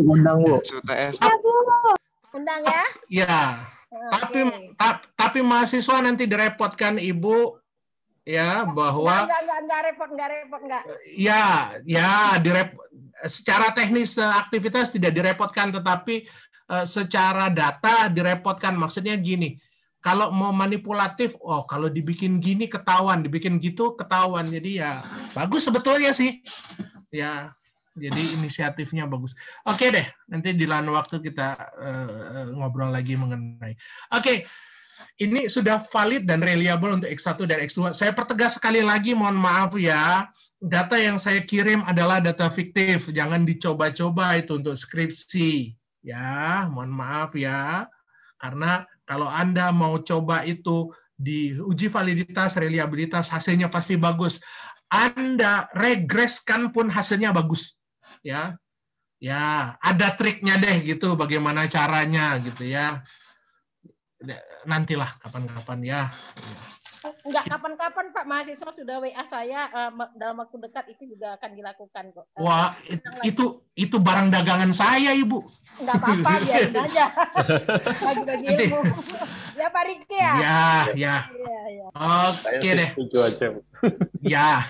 E: Undang, Bu.
B: Undang ya?
A: Ya. Tapi mahasiswa nanti direpotkan Ibu ya, bahwa
B: enggak repot.
A: Ya, secara teknis aktivitas tidak direpotkan, tetapi secara data direpotkan. Maksudnya gini, kalau mau manipulatif, kalau dibikin gini ketahuan, dibikin gitu ketahuan. Jadi ya bagus sebetulnya sih. Ya, jadi inisiatifnya bagus. Oke deh, nanti di lain waktu kita ngobrol lagi mengenai. Oke, ini sudah valid dan reliable untuk X1 dan X2. Saya pertegas sekali lagi, mohon maaf ya. Data yang saya kirim adalah data fiktif. Jangan dicoba-coba itu untuk skripsi. Ya, mohon maaf ya, karena kalau Anda mau coba itu di uji validitas, reliabilitas, hasilnya pasti bagus. Anda regreskan pun hasilnya bagus. Ya, ada triknya deh gitu, bagaimana caranya gitu ya. Nantilah kapan-kapan ya.
B: Enggak kapan-kapan Pak, mahasiswa sudah WA saya dalam waktu dekat itu juga akan dilakukan kok.
A: Wah, itu barang dagangan saya, Ibu.
B: Enggak apa-apa, biarin aja. Bagi-bagi ilmu. Ya Pak Riki ya?
A: Ya. Oke deh.
C: Setuju aja.
A: Ya.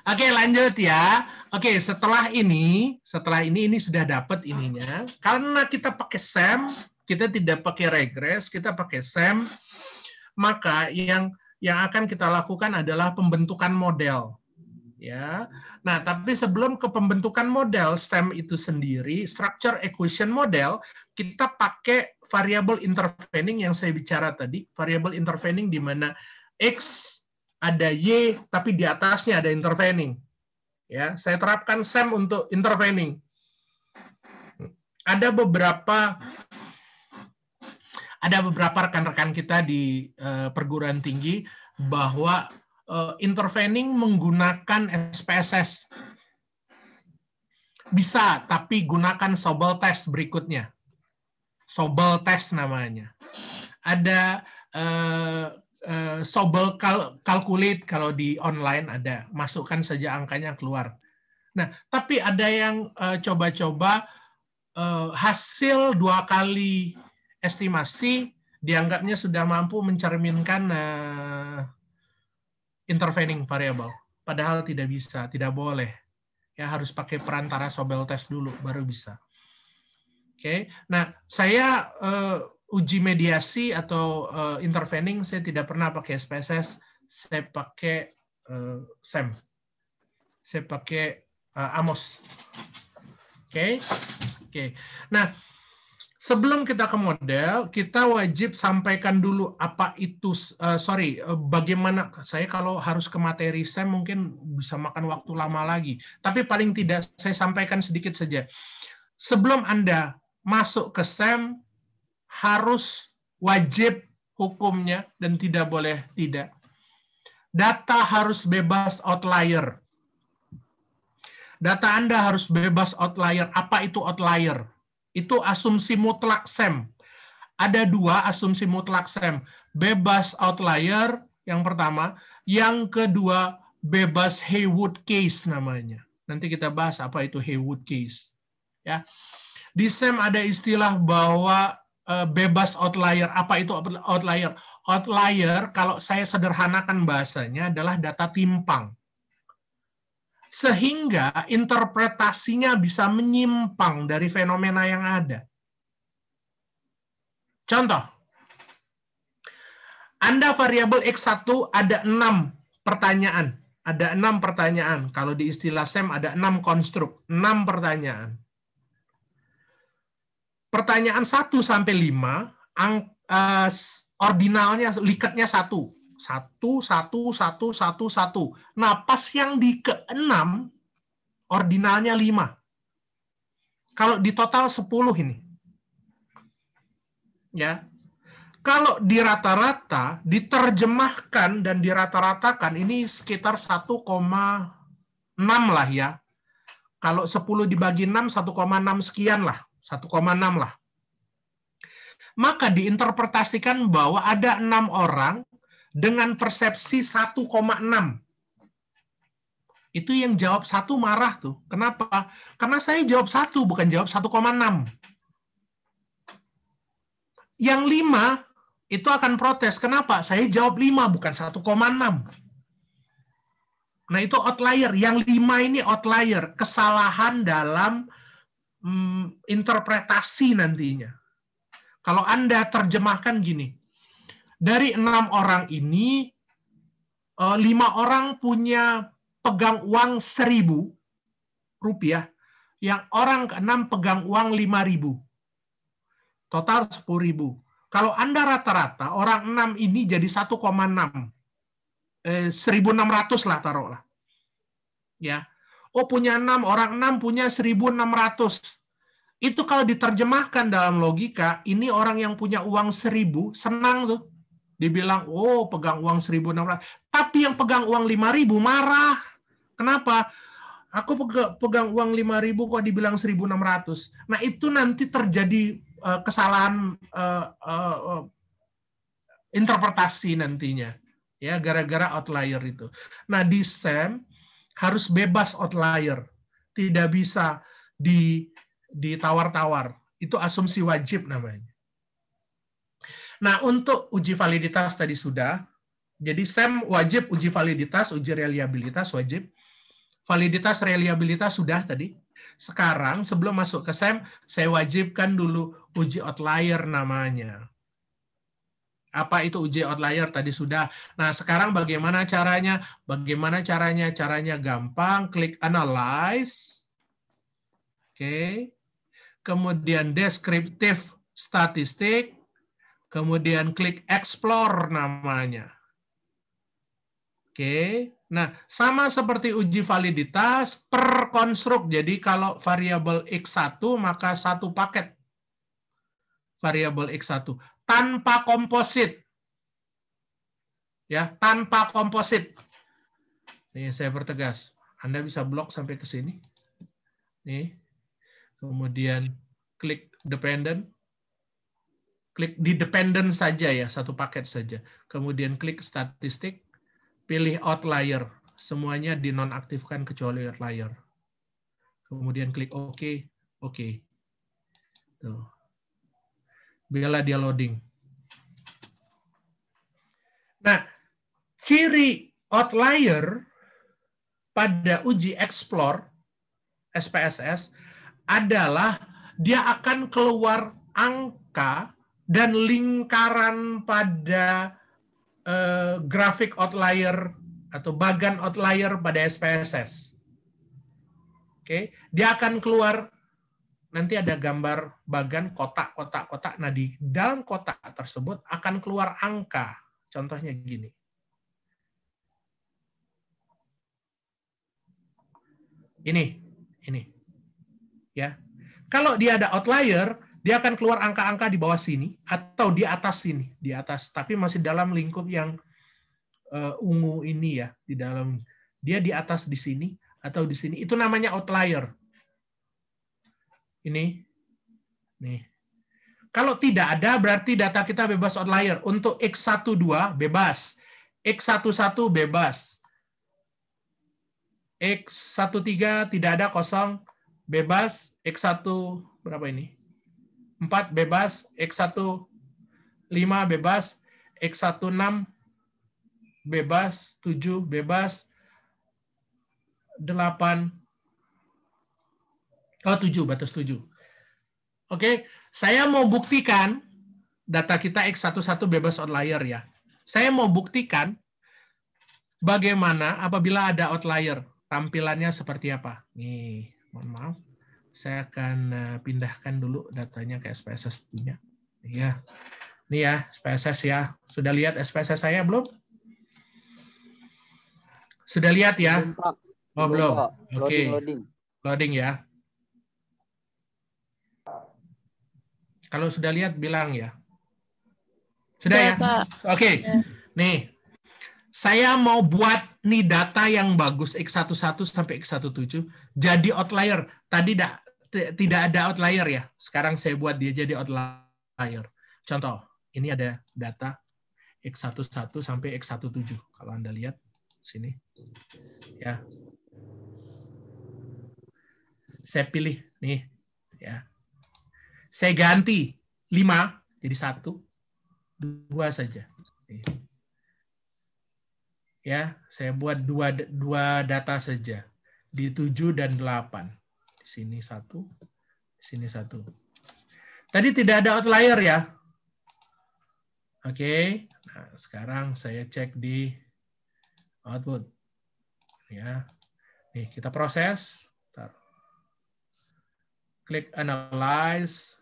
A: Oke, lanjut ya. Oke, setelah ini sudah dapat ininya. Karena kita pakai SEM, kita tidak pakai regress, kita pakai SEM, maka yang akan kita lakukan adalah pembentukan model. Ya. Nah, tapi sebelum ke pembentukan model SEM itu sendiri, structure equation model, kita pakai variable intervening yang saya bicara tadi, variable intervening di mana X ada Y, tapi di atasnya ada intervening. Ya, saya terapkan SEM untuk intervening. Ada beberapa rekan-rekan kita di perguruan tinggi bahwa intervening menggunakan SPSS. Bisa, tapi gunakan Sobel test berikutnya. Sobel test namanya. Ada Sobel calculate kalau di online ada. Masukkan saja angkanya keluar. Nah, tapi ada yang coba-coba hasil 2 kali estimasi dianggapnya sudah mampu mencerminkan intervening variable. Padahal tidak bisa, tidak boleh. Ya, harus pakai perantara Sobel test dulu, baru bisa. Oke, nah saya uji mediasi atau intervening, saya tidak pernah pakai SPSS, saya pakai SEM. Saya pakai Amos. Oke. Nah, sebelum kita ke model, kita wajib sampaikan dulu apa itu, bagaimana, saya kalau harus ke materi SEM mungkin bisa makan waktu lama lagi. Tapi paling tidak saya sampaikan sedikit saja. Sebelum Anda masuk ke SEM, harus wajib hukumnya dan tidak boleh tidak. Data harus bebas outlier. Data Anda harus bebas outlier. Apa itu outlier? Itu asumsi mutlak SEM. Ada 2 asumsi mutlak SEM. Bebas outlier yang pertama, yang kedua bebas Haywood case namanya. Nanti kita bahas apa itu Haywood case. Ya. Di SEM ada istilah bahwa bebas outlier. Apa itu outlier? Outlier kalau saya sederhanakan bahasanya adalah data timpang. Sehingga interpretasinya bisa menyimpang dari fenomena yang ada. Contoh, Anda variabel X1 ada 6 pertanyaan. Ada 6 pertanyaan. Kalau di istilah SEM ada 6 konstruk, 6 pertanyaan. Pertanyaan 1 sampai 5, ordinalnya, likatnya 1. 1, 1, 1, 1, 1. Nah, pas yang di ke-6, ordinalnya 5. Kalau di total 10 ini. Ya. Kalau di rata-rata, diterjemahkan dan dirata-ratakan, ini sekitar 1,6 lah ya. Kalau 10 dibagi 6, 1,6 sekian lah. 1,6 lah. Maka diinterpretasikan bahwa ada 6 orang dengan persepsi 1,6. Itu yang jawab 1 marah tuh. Kenapa? Karena saya jawab 1, bukan jawab 1,6. Yang 5 itu akan protes. Kenapa? Saya jawab 5, bukan 1,6. Nah, itu outlier. Yang 5 ini outlier. Kesalahan dalam interpretasi nantinya. Kalau Anda terjemahkan gini, dari 6 orang ini, 5 orang punya pegang uang 1.000 rupiah, yang orang ke-6 pegang uang 5.000. Total 10.000. Kalau Anda rata-rata, orang 6 ini jadi 1,6. 1.600 lah taruhlah. Ya. Oh, punya 6, orang 6 punya 1.600. Itu kalau diterjemahkan dalam logika, ini orang yang punya uang 1.000, senang tuh. Dibilang, oh pegang uang 1.600. Tapi yang pegang uang 5.000 marah. Kenapa? Aku pegang uang 5.000 kok dibilang 1.600. Nah, itu nanti terjadi kesalahan interpretasi nantinya. Ya, gara-gara outlier itu. Nah, di SEM harus bebas outlier. Tidak bisa ditawar-tawar. Itu asumsi wajib namanya. Nah, untuk uji validitas tadi sudah. Jadi SEM wajib uji validitas, uji reliabilitas wajib. validitas, reliabilitas sudah tadi. Sekarang sebelum masuk ke SEM, saya wajibkan dulu uji outlier namanya. Apa itu uji outlier? Tadi sudah. Nah, sekarang bagaimana caranya? Bagaimana caranya? Caranya gampang. Klik Analyze. Oke. Kemudian Descriptive Statistik. Kemudian klik Explore namanya. Oke. Nah, sama seperti uji validitas per konstruk. Jadi kalau variabel X1 maka satu paket variabel X1 tanpa komposit. Ya, tanpa komposit. Nih, saya pertegas. Anda bisa blok sampai ke sini. Nih. Kemudian klik dependent. Klik di dependent saja ya, satu paket saja. Kemudian klik statistik, pilih outlier. Semuanya dinonaktifkan kecuali outlier. Kemudian klik OK. OK. Tuh. Biarlah dia loading. Nah, ciri outlier pada uji explore SPSS adalah dia akan keluar angka dan lingkaran pada grafik outlier atau bagan outlier pada SPSS. Oke, dia akan keluar, nanti ada gambar bagan kotak. Nah, di dalam kotak tersebut akan keluar angka. Contohnya gini. Ini. Ya. Kalau dia ada outlier, dia akan keluar angka-angka di bawah sini atau di atas sini, di atas, tapi masih dalam lingkup yang ungu ini ya, di dalam, dia di atas di sini atau di sini. Itu namanya outlier. Ini. Nih. Kalau tidak ada berarti data kita bebas outlier. Untuk X12 bebas. X11 bebas. X13 tidak ada, kosong, bebas. X1 berapa ini? 4 bebas, X15 bebas, X16 bebas, 7 bebas, 8 7 batas 7. Oke, saya mau buktikan data kita X11 bebas outlier ya. Saya mau buktikan bagaimana apabila ada outlier, tampilannya seperti apa. Nih, mohon maaf. Saya akan pindahkan dulu datanya ke SPSS punya. Ya. Ini ya, SPSS ya. Sudah lihat SPSS saya belum? Sudah lihat ya?
E: Belum, Pak.
A: Oh, belum. Oke. Loading ya. Kalau sudah lihat bilang ya. Sudah ya? Oke. Nih. Saya mau buat nih data yang bagus X11 sampai X17 jadi outlier. Tadi tidak ada outlier ya. Sekarang saya buat dia jadi outlier. Contoh, ini ada data X11 sampai X17. Kalau Anda lihat sini. Ya. Saya pilih nih ya. Saya ganti 5 jadi 1, 2 saja. Nih. Ya, saya buat dua data saja di 7 dan 8. Di sini 1, di sini 1. Tadi tidak ada outlier ya. Oke. Nah, sekarang saya cek di output. Ya. Nih, kita proses. Klik analyze.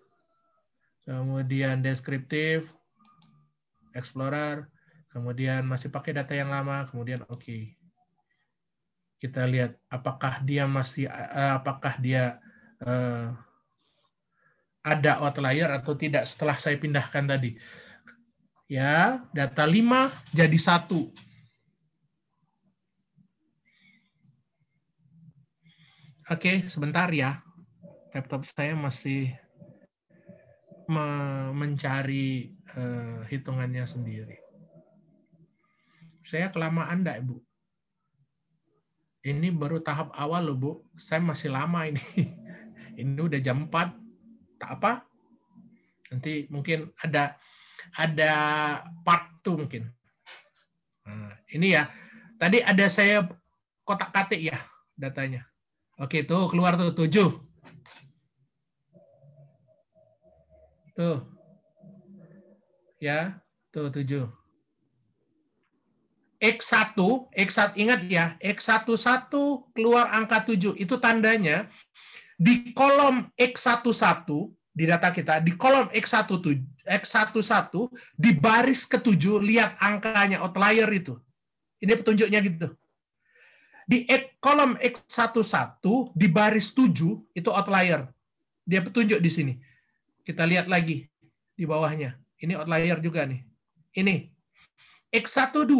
A: Kemudian descriptive, explorer. Kemudian masih pakai data yang lama, kemudian oke. Kita lihat apakah dia ada outlier atau tidak setelah saya pindahkan tadi. Ya, data 5 jadi 1. Oke, sebentar ya. Laptop saya masih mencari hitungannya sendiri. Saya kelamaan enggak, Bu? Ini baru tahap awal loh, Bu. Saya masih lama ini. Ini udah jam 4. Tak apa. Nanti mungkin ada part 2 mungkin. Nah, ini ya. Tadi ada saya kotak-katik ya. datanya. Oke, tuh keluar tuh 7. Tuh. Ya, tuh 7. X1 ingat ya, X11 keluar angka 7. Itu tandanya di kolom X11 di data kita, di kolom X11 di baris ke-7 lihat angkanya outlier itu. Ini petunjuknya gitu. Di kolom X11 di baris 7 itu outlier. Dia petunjuk di sini. Kita lihat lagi di bawahnya. Ini outlier juga nih. Ini X12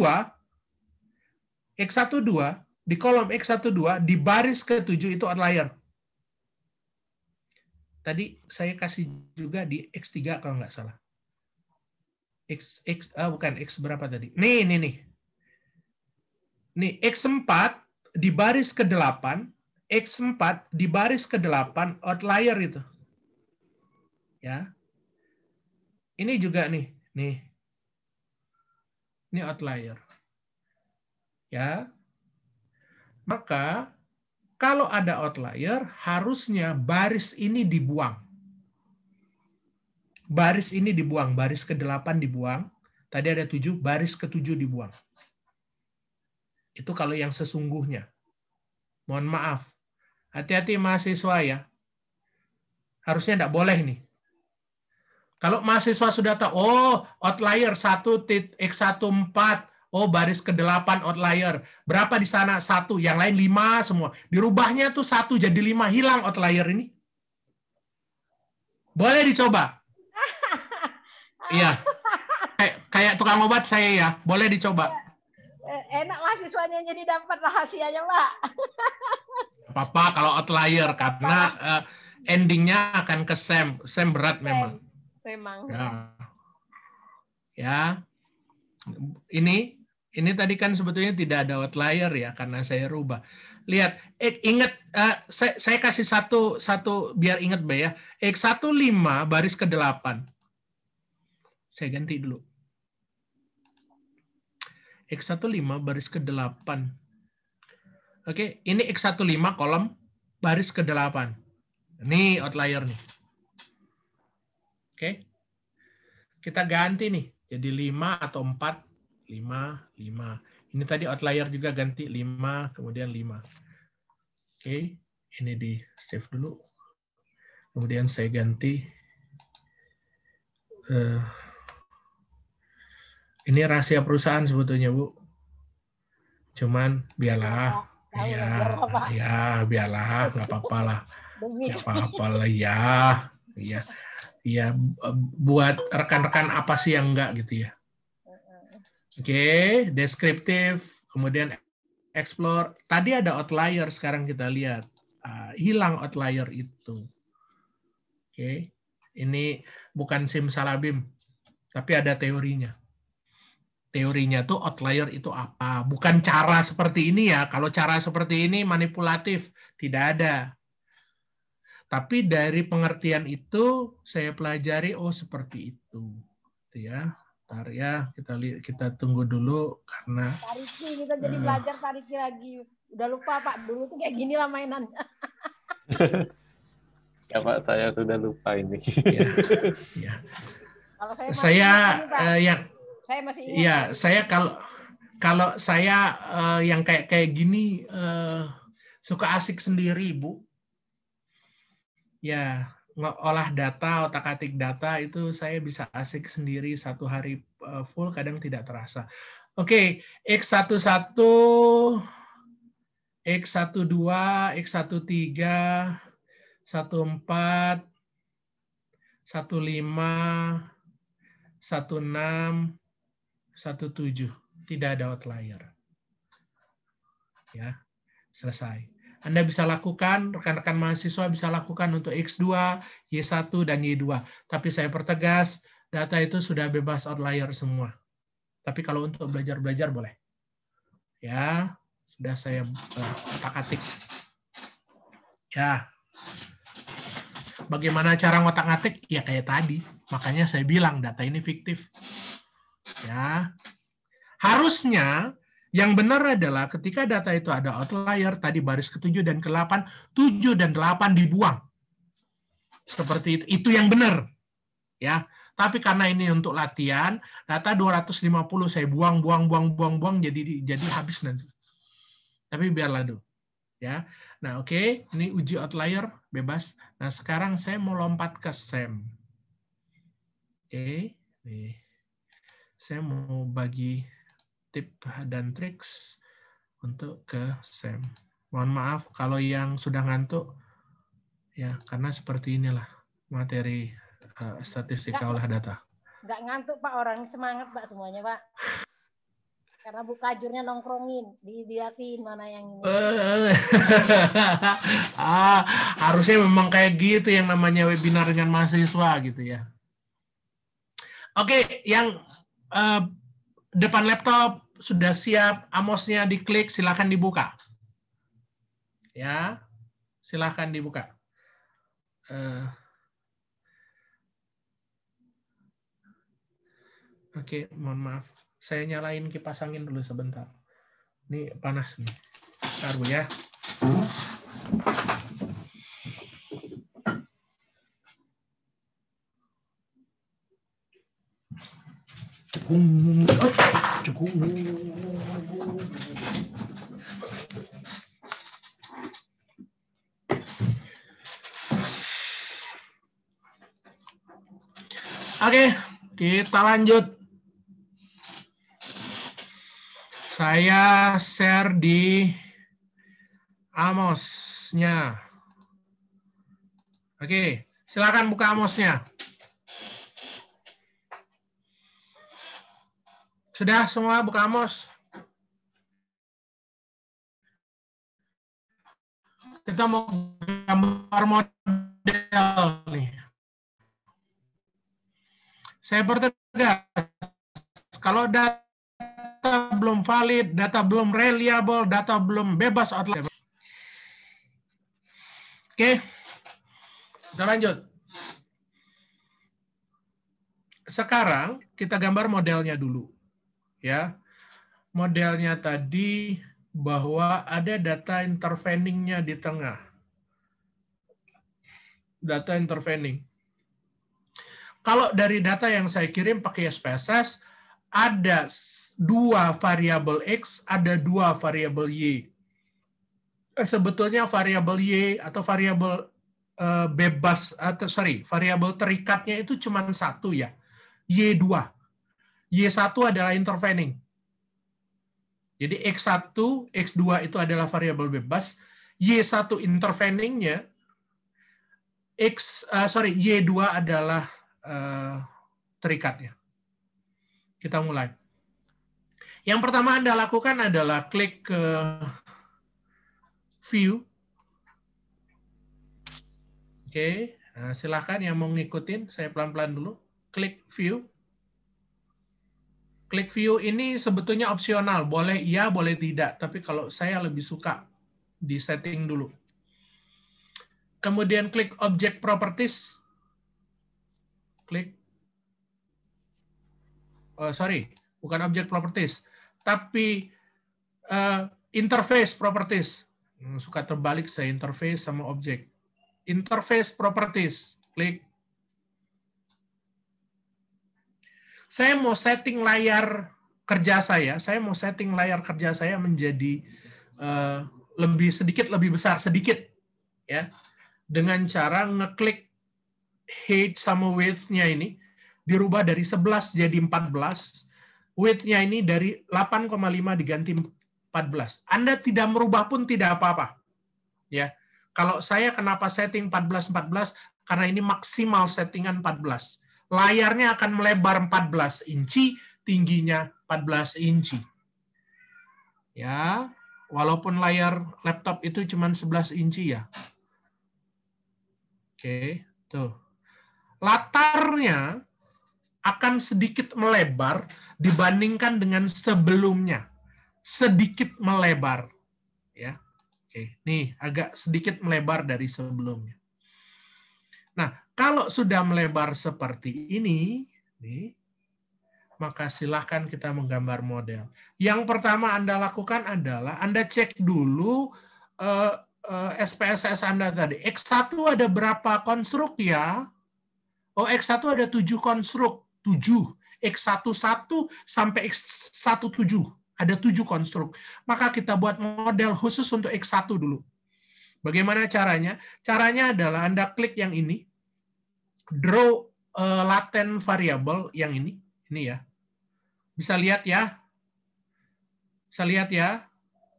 A: di kolom X12 di baris ke-7 itu outlier. Tadi saya kasih juga di X3 kalau nggak salah. Bukan X berapa tadi? Nih. Nih X4 di baris ke-8, X4 di baris ke-8 outlier itu. Ya. Ini juga nih. Ini outlier. Ya. Maka kalau ada outlier, harusnya baris ini dibuang. Baris ini dibuang, baris ke-8 dibuang. Tadi ada 7, baris ke-7 dibuang. Itu kalau yang sesungguhnya. Mohon maaf. Hati-hati mahasiswa ya. Harusnya tidak boleh nih. Kalau mahasiswa sudah tahu, oh outlier 1 X14, oh baris ke-8 outlier. Berapa di sana? 1, yang lain 5 semua. Dirubahnya tuh 1 jadi 5, hilang outlier ini. Boleh dicoba. Iya. Kayak tukang obat saya ya, boleh dicoba.
B: Enak mahasiswanya jadi dapat rahasianya, Pak.
A: Apa-apa kalau outlier, karena endingnya akan ke SEM. SEM berat memang. Ya. Ini tadi kan sebetulnya tidak ada outlier ya, karena saya rubah. Lihat, ingat, saya kasih satu biar ingat ya. X15 baris ke-8. Saya ganti dulu. X15 baris ke-8. Oke, ini X15 kolom baris ke-8. Ini outlier nih. Oke. Kita ganti nih. Jadi 5 atau 4. 5. Ini tadi outlier juga ganti 5, kemudian 5. Oke. Ini di save dulu. Kemudian saya ganti. Ini rahasia perusahaan sebetulnya, Bu. Cuman biarlah. Biarlah, nggak apa-apa lah. Nggak apa-apa lah, ya. Buat rekan-rekan apa sih yang enggak gitu ya. Oke, deskriptif, kemudian explore. Tadi ada outlier, sekarang kita lihat. Hilang outlier itu. Oke, ini bukan simsalabim, tapi ada teorinya. Teorinya tuh outlier itu apa? Bukan cara seperti ini ya. Kalau cara seperti ini manipulatif, tidak ada. Tapi dari pengertian itu saya pelajari, oh seperti itu. Ya. Bentar ya, kita tunggu dulu karena
B: Tariki, kita jadi belajar tariki lagi. Udah lupa Pak, dulu tuh kayak gini lah mainannya.
C: Ya Pak, saya sudah lupa ini.
A: Ya.
B: Kalau
A: saya masih ingat. Iya, saya kalau saya yang kayak gini suka asik sendiri, Bu. Ya, olah data, otak-atik data itu saya bisa asik sendiri 1 hari full, kadang tidak terasa. Oke, X11, X12, X13, 14, 15, 16, 17. Tidak ada outlier. Ya, selesai. Anda bisa lakukan, rekan-rekan mahasiswa bisa lakukan untuk X2, Y1, dan Y2. Tapi saya pertegas, data itu sudah bebas outlier semua. Tapi kalau untuk belajar-belajar boleh. Ya, sudah saya otak-atik. Ya. Bagaimana cara ngotak-ngatik? Ya kayak tadi. Makanya saya bilang data ini fiktif. Ya. Harusnya Yang benar adalah ketika data itu ada outlier, tadi baris ke-7 dan ke-8, 7 dan 8 dibuang. Seperti itu. Itu yang benar. Ya. Tapi karena ini untuk latihan, data 250 saya buang, jadi habis nanti. Tapi biarlah dulu. Ya. Nah, oke, ini uji outlier bebas. Nah, sekarang saya mau lompat ke SEM. Oke, nih. Saya mau bagi tip dan triks untuk ke SEM. Mohon maaf kalau yang sudah ngantuk, ya karena seperti inilah materi statistika olah data.
B: Nggak ngantuk Pak, orang semangat Pak semuanya Pak. Karena Bu Kajurnya nongkrongin, dilihatin mana yang ini.
A: Harusnya memang kayak gitu yang namanya webinar dengan mahasiswa gitu ya. Oke, yang depan laptop sudah siap, Amosnya diklik, silakan dibuka. Ya, silakan dibuka. Oke, mohon maaf. Saya nyalain kipas angin dulu sebentar. Ini panas nih. Bentar Bu ya. Oke, kita lanjut. Saya share di Amosnya. Oke, silakan buka Amosnya. Sudah semua buka Amos? Kita mau gambar model nih. Saya pertegas, kalau data belum valid, data belum reliable, data belum bebas outlier. Oke, kita lanjut. Sekarang kita gambar modelnya dulu. Ya, modelnya tadi bahwa ada data interveningnya di tengah. Data intervening. Kalau dari data yang saya kirim pakai SPSS, ada 2 variabel X, ada 2 variabel Y. Sebetulnya variabel Y atau variabel bebas, atau variabel terikatnya itu cuma 1 ya, Y2. Y1 adalah intervening. Jadi X1, X2 itu adalah variabel bebas. Y1 interveningnya, Y2 adalah terikatnya. Kita mulai. Yang pertama Anda lakukan adalah klik ke View. Oke, nah, silakan yang mau ngikutin, saya pelan-pelan dulu. Klik View. Klik View ini sebetulnya opsional, boleh iya, boleh tidak. Tapi kalau saya lebih suka di setting dulu. Kemudian klik Object Properties. Klik. Bukan Object Properties, tapi Interface Properties. Suka terbalik saya, Interface sama Object. Interface Properties. Klik. Saya mau setting layar kerja saya. Saya mau setting layar kerja saya menjadi lebih besar sedikit, ya. Dengan cara ngeklik height sama width-nya ini dirubah dari 11 jadi 14. Width-nya ini dari 8,5 diganti 14. Anda tidak merubah pun tidak apa-apa. Ya. Kalau saya kenapa setting 14 karena ini maksimal settingan 14. Layarnya akan melebar 14 inci, tingginya 14 inci. Ya, walaupun layar laptop itu cuma 11 inci ya. Oke, tuh. Latarnya akan sedikit melebar dibandingkan dengan sebelumnya. Sedikit melebar. Ya. Oke, nih agak sedikit melebar dari sebelumnya. Nah, kalau sudah melebar seperti ini, nih, maka silahkan kita menggambar model. Yang pertama Anda lakukan adalah Anda cek dulu SPSS Anda tadi. X1 ada berapa konstruk ya? Oh, X1 ada 7 konstruk. 7. X11 sampai X17. Ada 7 konstruk. Maka kita buat model khusus untuk X1 dulu. Bagaimana caranya? Caranya adalah Anda klik yang ini. Draw latent variable yang ini. Ini ya. Bisa lihat ya. Bisa lihat ya.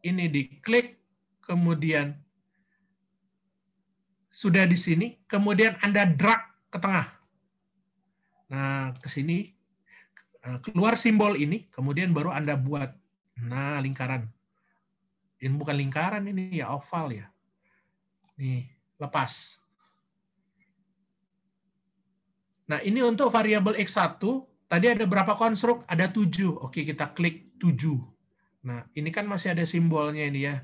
A: Ini diklik. Kemudian sudah di sini. Kemudian Anda drag ke tengah. Nah, ke sini. Keluar simbol ini. Kemudian baru Anda buat. Nah, lingkaran. Ini bukan lingkaran, ini ya oval ya. Nih, lepas. Nah, ini untuk variabel X1. Tadi ada berapa konstruk? Ada 7. Oke, kita klik 7. Nah, ini kan masih ada simbolnya ini ya.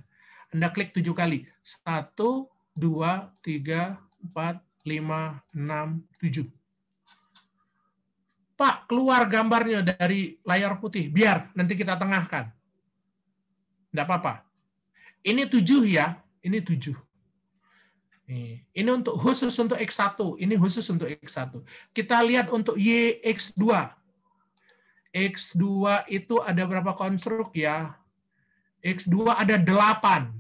A: Anda klik 7 kali. 1, 2, 3, 4, 5, 6, 7. Pak, keluar gambarnya dari layar putih. Biar, nanti kita tengahkan. Tidak apa-apa. Ini 7 ya. Ini 7. Ini untuk khusus untuk X1. Ini khusus untuk X1. Kita lihat untuk YX2. X2 itu ada berapa konstruk ya? X2 ada 8.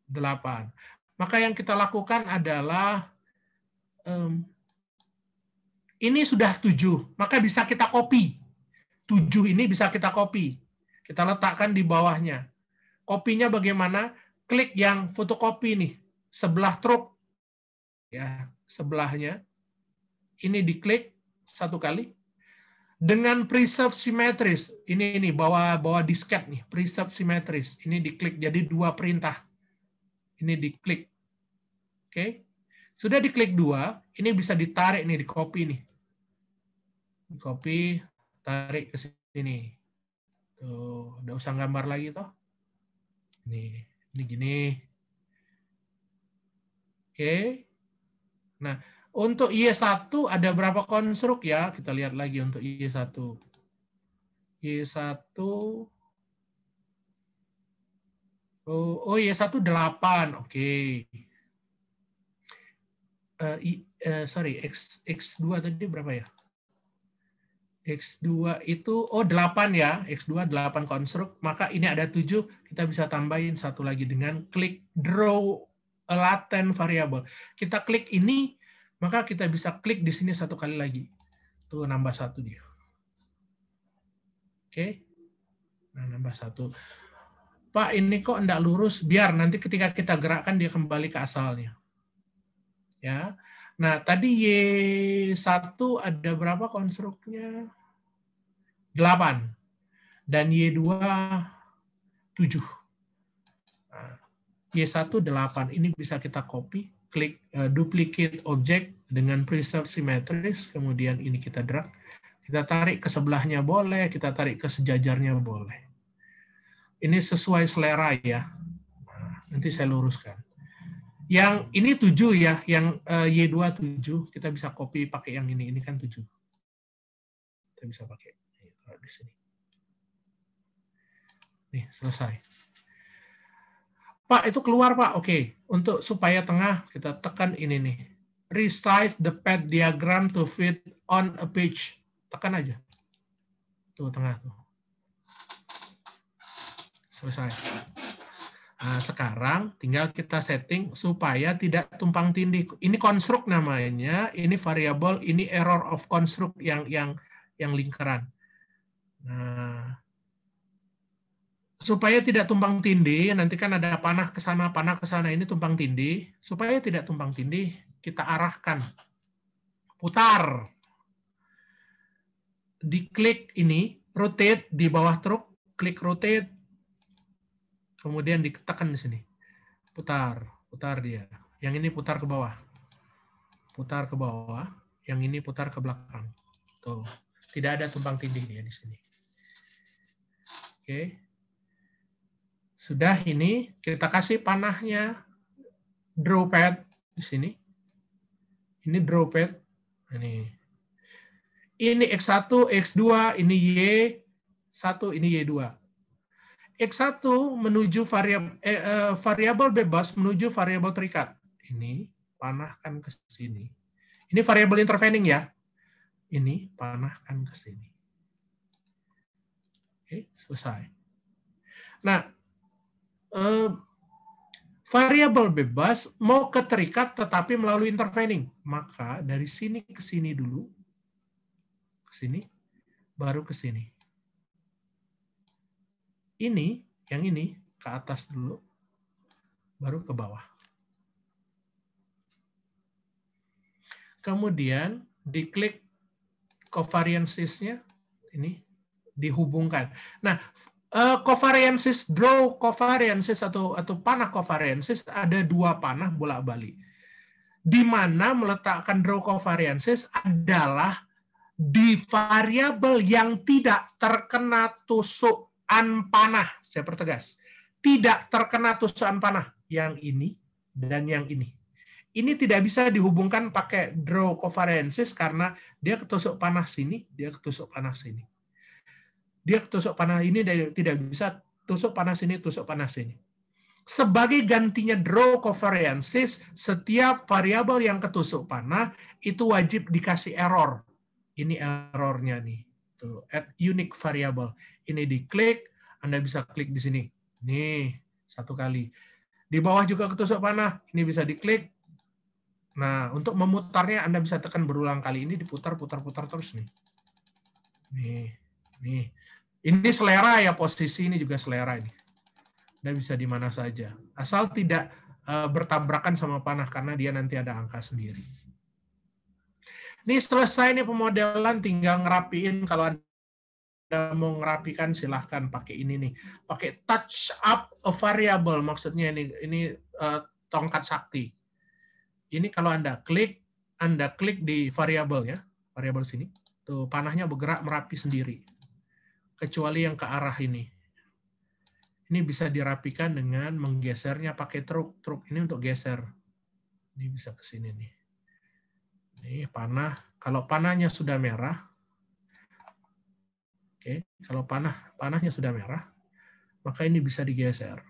A: 8. Maka yang kita lakukan adalah ini sudah 7. Maka bisa kita copy. 7 ini bisa kita copy. Kita letakkan di bawahnya. Kopinya bagaimana? Klik yang fotokopi nih. Sebelah truk. Ya, sebelahnya. Ini diklik 1 kali. Dengan preserve simetris. Ini bawa disket nih. Preserve simetris. Ini diklik jadi 2 perintah. Ini diklik. Oke. Sudah diklik 2. Ini bisa ditarik nih, di copy nih. Di copy, tarik ke sini. Tuh, udah usah gambar lagi toh. Ini gini. Oke. Nah, untuk Y1 ada berapa konstruk ya? Kita lihat lagi untuk Y1. Y1 Y1 8. Oke. Sorry, X2 tadi berapa ya? X2 itu 8 ya, X2 8 konstruk, maka ini ada 7, kita bisa tambahin 1 lagi dengan klik draw a latent variable. Kita klik ini, maka kita bisa klik di sini 1 kali lagi. Tuh nambah 1 dia. Oke. Nah, nambah 1. Pak, ini kok enggak lurus? Biar nanti ketika kita gerakkan dia kembali ke asalnya. Ya. Nah, tadi Y1 ada berapa konstruknya? 8. Dan Y2 7. Nah, Y1 8. Ini bisa kita copy, klik duplicate object dengan preserve symmetries, kemudian ini kita drag. Kita tarik ke sebelahnya boleh, kita tarik ke sejajarnya boleh. Ini sesuai selera ya. Nah, nanti saya luruskan. Yang ini 7 ya, yang Y2 7, kita bisa copy pakai yang ini kan 7. Kita bisa pakai di sini. Nih, selesai. Pak, itu keluar, Pak. Oke, untuk supaya tengah kita tekan ini nih. Resize the path diagram to fit on a page. Tekan aja. Tuh, tengah tuh. Selesai. Nah, sekarang tinggal kita setting supaya tidak tumpang tindih. Ini konstruk namanya, ini variabel, ini error of construct yang lingkaran. Nah, supaya tidak tumpang tindih, nanti kan ada panah ke sana, ini tumpang tindih. Supaya tidak tumpang tindih, kita arahkan. Putar. Diklik ini, rotate di bawah truk, klik rotate. Kemudian ditekan di sini. Putar dia. Yang ini putar ke bawah. Putar ke bawah, yang ini putar ke belakang. Tuh. Tidak ada tumpang tindih dia di sini. Oke. Sudah ini kita kasih panahnya draw pad di sini. Ini draw pad. Ini X1, X2, ini Y1, ini Y2. X1 menuju variabel bebas menuju variabel terikat. Ini panahkan ke sini. Ini variabel intervening ya. Ini panahkan ke sini. Oke, selesai. Nah, variabel bebas mau ke terikat tetapi melalui intervening. Maka dari sini ke sini dulu. Ke sini, baru ke sini. Ini, yang ini, ke atas dulu. Baru ke bawah. Kemudian diklik covariances-nya, ini dihubungkan. Nah, covariances, draw covariances atau panah covariances ada dua panah bolak-balik. Di mana meletakkan draw covariances adalah di variabel yang tidak terkena tusukan panah. Saya pertegas, tidak terkena tusukan panah. Yang ini dan yang ini. Ini tidak bisa dihubungkan pakai draw covariances karena dia ketusuk panah sini, dia ketusuk panah sini. Dia ketusuk panah ini dan tidak bisa tusuk panah sini, tusuk panah sini. Sebagai gantinya draw covariances, setiap variabel yang ketusuk panah itu wajib dikasih error. Ini errornya nih. Tuh, add unique variable. Ini diklik, Anda bisa klik di sini. Nih, satu kali. Di bawah juga ketusuk panah, ini bisa diklik. Nah, untuk memutarnya Anda bisa tekan berulang kali. Ini diputar-putar-putar terus nih. Nih. Ini selera ya, posisi ini juga selera ini. Anda bisa di mana saja. Asal tidak bertabrakan sama panah karena dia nanti ada angka sendiri. Ini selesai nih pemodelan, tinggal ngerapiin. Kalau Anda mau ngerapikan silahkan pakai ini nih. Pakai touch up a variable, maksudnya ini tongkat sakti. Ini kalau Anda klik di variabel ya, variabel sini, tuh panahnya bergerak merapi sendiri, kecuali yang ke arah ini. Ini bisa dirapikan dengan menggesernya pakai truk ini untuk geser. Ini bisa ke sini nih. Ini panah, kalau panahnya sudah merah, oke, kalau panahnya sudah merah, maka ini bisa digeser.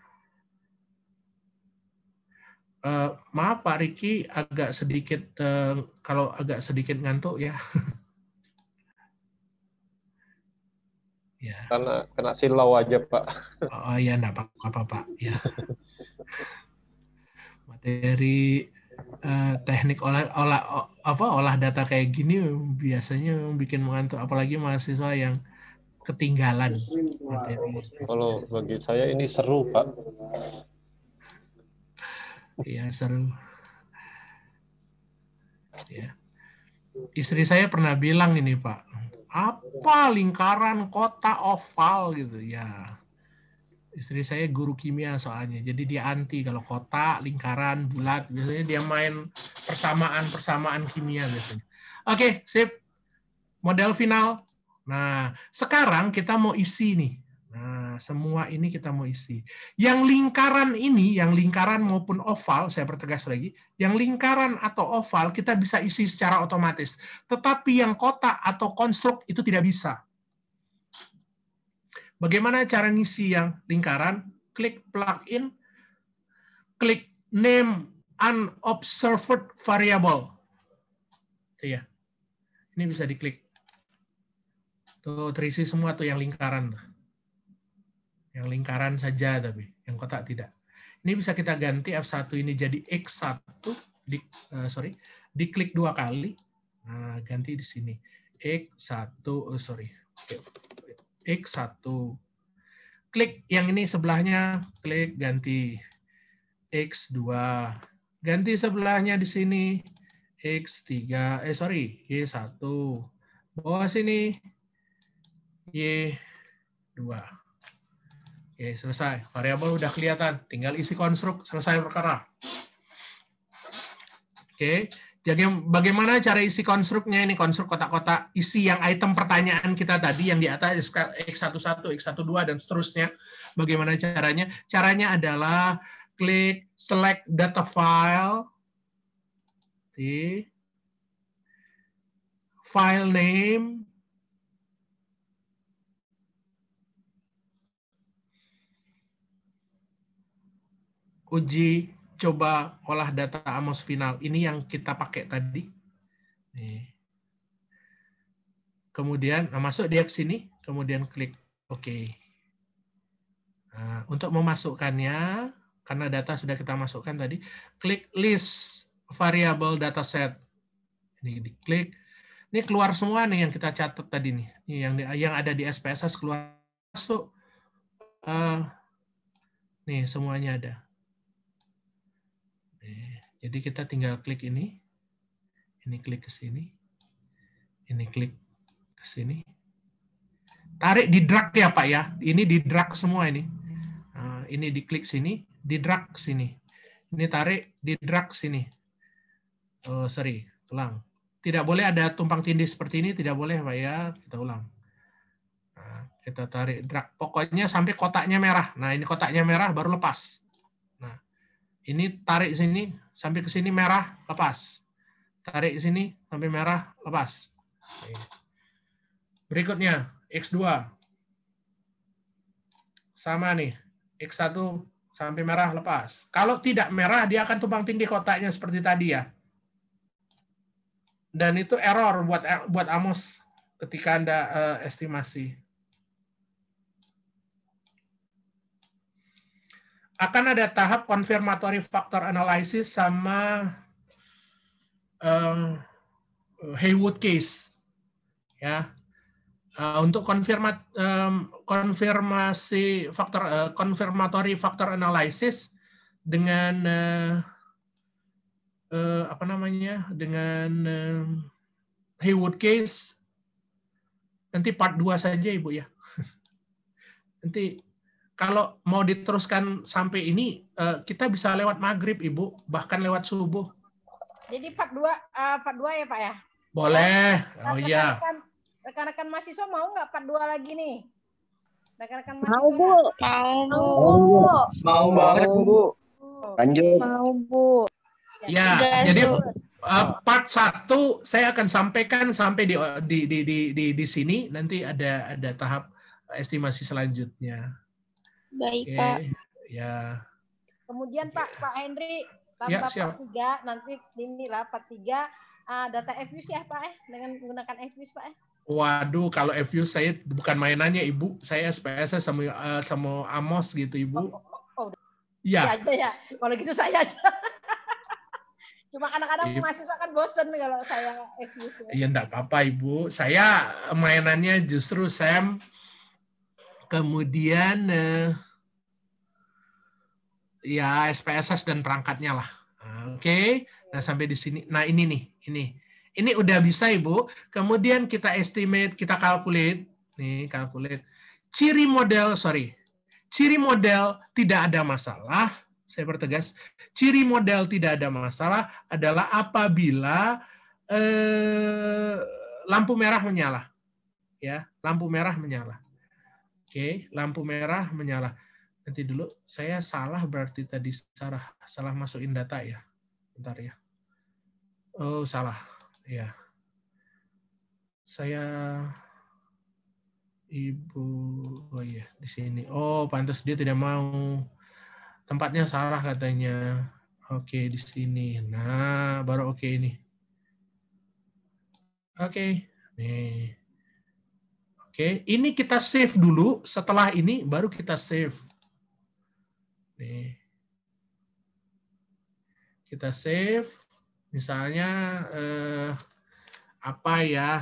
A: Maaf Pak Riki, agak sedikit kalau agak sedikit ngantuk ya. Ya.
C: Karena kena silau aja Pak.
A: Oh ya, enggak apa-apa Pak. Ya. Materi teknik olah data kayak gini biasanya bikin mengantuk, apalagi mahasiswa yang ketinggalan materi.
C: Kalau bagi saya ini seru Pak.
A: Iya, seru. Ya. Istri saya pernah bilang ini Pak, apa lingkaran, kotak, oval gitu ya. Istri saya guru kimia soalnya, jadi dia anti kalau kotak, lingkaran, bulat. Biasanya dia main persamaan kimia biasanya. Oke, sip. Model final. Nah, sekarang kita mau isi nih. Nah, semua ini kita mau isi. Yang lingkaran ini, yang lingkaran maupun oval, saya pertegas lagi, yang lingkaran atau oval kita bisa isi secara otomatis. Tetapi yang kotak atau konstruk itu tidak bisa. Bagaimana cara ngisi yang lingkaran? Klik plugin, klik name unobserved variable. Tuh ya. Ini bisa diklik. Tuh terisi semua tuh yang lingkaran. Yang lingkaran saja tapi, yang kotak tidak. Ini bisa kita ganti F1 ini jadi X1, diklik 2 kali. Nah, ganti di sini. X1, X1. Klik yang ini sebelahnya, klik ganti X2. Ganti sebelahnya di sini X3, Y1. Bawah sini Y2. Oke, selesai. Variabel udah kelihatan. Tinggal isi konstruk, selesai perkara. Oke, jadi bagaimana cara isi konstruknya? Ini konstruk kotak-kotak, isi yang item pertanyaan kita tadi, yang di atas X11, X12, dan seterusnya. Bagaimana caranya? Caranya adalah klik select data file. file name, uji coba olah data AMOS final. Ini yang kita pakai tadi. Nih. Kemudian masuk dia ke sini, kemudian klik OK. Nah, untuk memasukkannya, karena data sudah kita masukkan tadi, klik list variable dataset. Ini diklik. Ini keluar semua nih yang kita catat tadi nih. Ini yang ada di SPSS keluar masuk. Nih semuanya ada. Jadi kita tinggal klik ini klik ke sini, ini klik ke sini, tarik di drag ya Pak ya, ini di drag semua ini, ini diklik sini, di drag ke sini, ini tarik di drag sini, oh sorry, ulang, tidak boleh ada tumpang tindih seperti ini, tidak boleh Pak ya, kita ulang, nah, kita tarik drag, pokoknya sampai kotaknya merah, nah ini kotaknya merah baru lepas, nah ini tarik sini sampai ke sini merah lepas. Tarik ke sini sampai merah lepas. Berikutnya X2. Sama nih. X1 sampai merah lepas. Kalau tidak merah dia akan tumpang tindih kotaknya seperti tadi ya. Dan itu error buat AMOS ketika Anda estimasi. Akan ada tahap confirmatory factor analysis sama Haywood case, ya. Untuk konfirmasi faktor confirmatory factor analysis dengan apa namanya, dengan Haywood case nanti part 2 saja Ibu ya. Nanti kalau mau diteruskan sampai ini, kita bisa lewat maghrib, Ibu, bahkan lewat subuh.
B: Jadi part 2 ya, Pak ya?
A: Boleh. Oh iya.
B: Rekan-rekan mahasiswa mau nggak part 2 lagi nih? Rekan-rekan mahasiswa.
E: Mau, Bu. Mau banget, Bu. Lanjut. Mau, Bu.
A: Ya, jadi part 1 saya akan sampaikan sampai di sini, nanti ada tahap estimasi selanjutnya.
E: Baik,
A: Oke,
E: Pak.
A: ya.
B: Kemudian Pak Henry
A: Ya,
B: tambah
A: siap.
B: part 3 nanti inilah part 3 data FUS ya Pak dengan menggunakan FUS Pak.
A: Waduh, kalau FUS saya bukan mainannya Ibu, saya SPSS sama AMOS gitu Ibu.
B: Ya.
A: Ya.
B: Aja ya. Kalau gitu saya aja. Cuma anak-anak mahasiswa kan bosen kalau saya FUS.
A: Iya, enggak apa-apa Ibu. Saya mainannya justru SAM. Kemudian ya SPSS dan perangkatnya lah. Oke. Nah, sampai di sini. Nah, ini nih, ini udah bisa Ibu. Kemudian kita estimate, kita calculate. Nih, calculate. Ciri model tidak ada masalah. Saya pertegas, ciri model tidak ada masalah adalah apabila lampu merah menyala. Ya, lampu merah menyala. Oke, lampu merah menyala. Nanti dulu, saya salah berarti tadi salah masukin data ya. Bentar ya. Oh, salah. Ya. Saya Ibu, oh iya, di sini. Oh, pantas dia tidak mau. Tempatnya salah katanya. Oke, di sini. Nah, baru oke ini. Oke. Nih. Oke, ini kita save dulu. Setelah ini baru kita save. Nih. Kita save. Misalnya apa ya?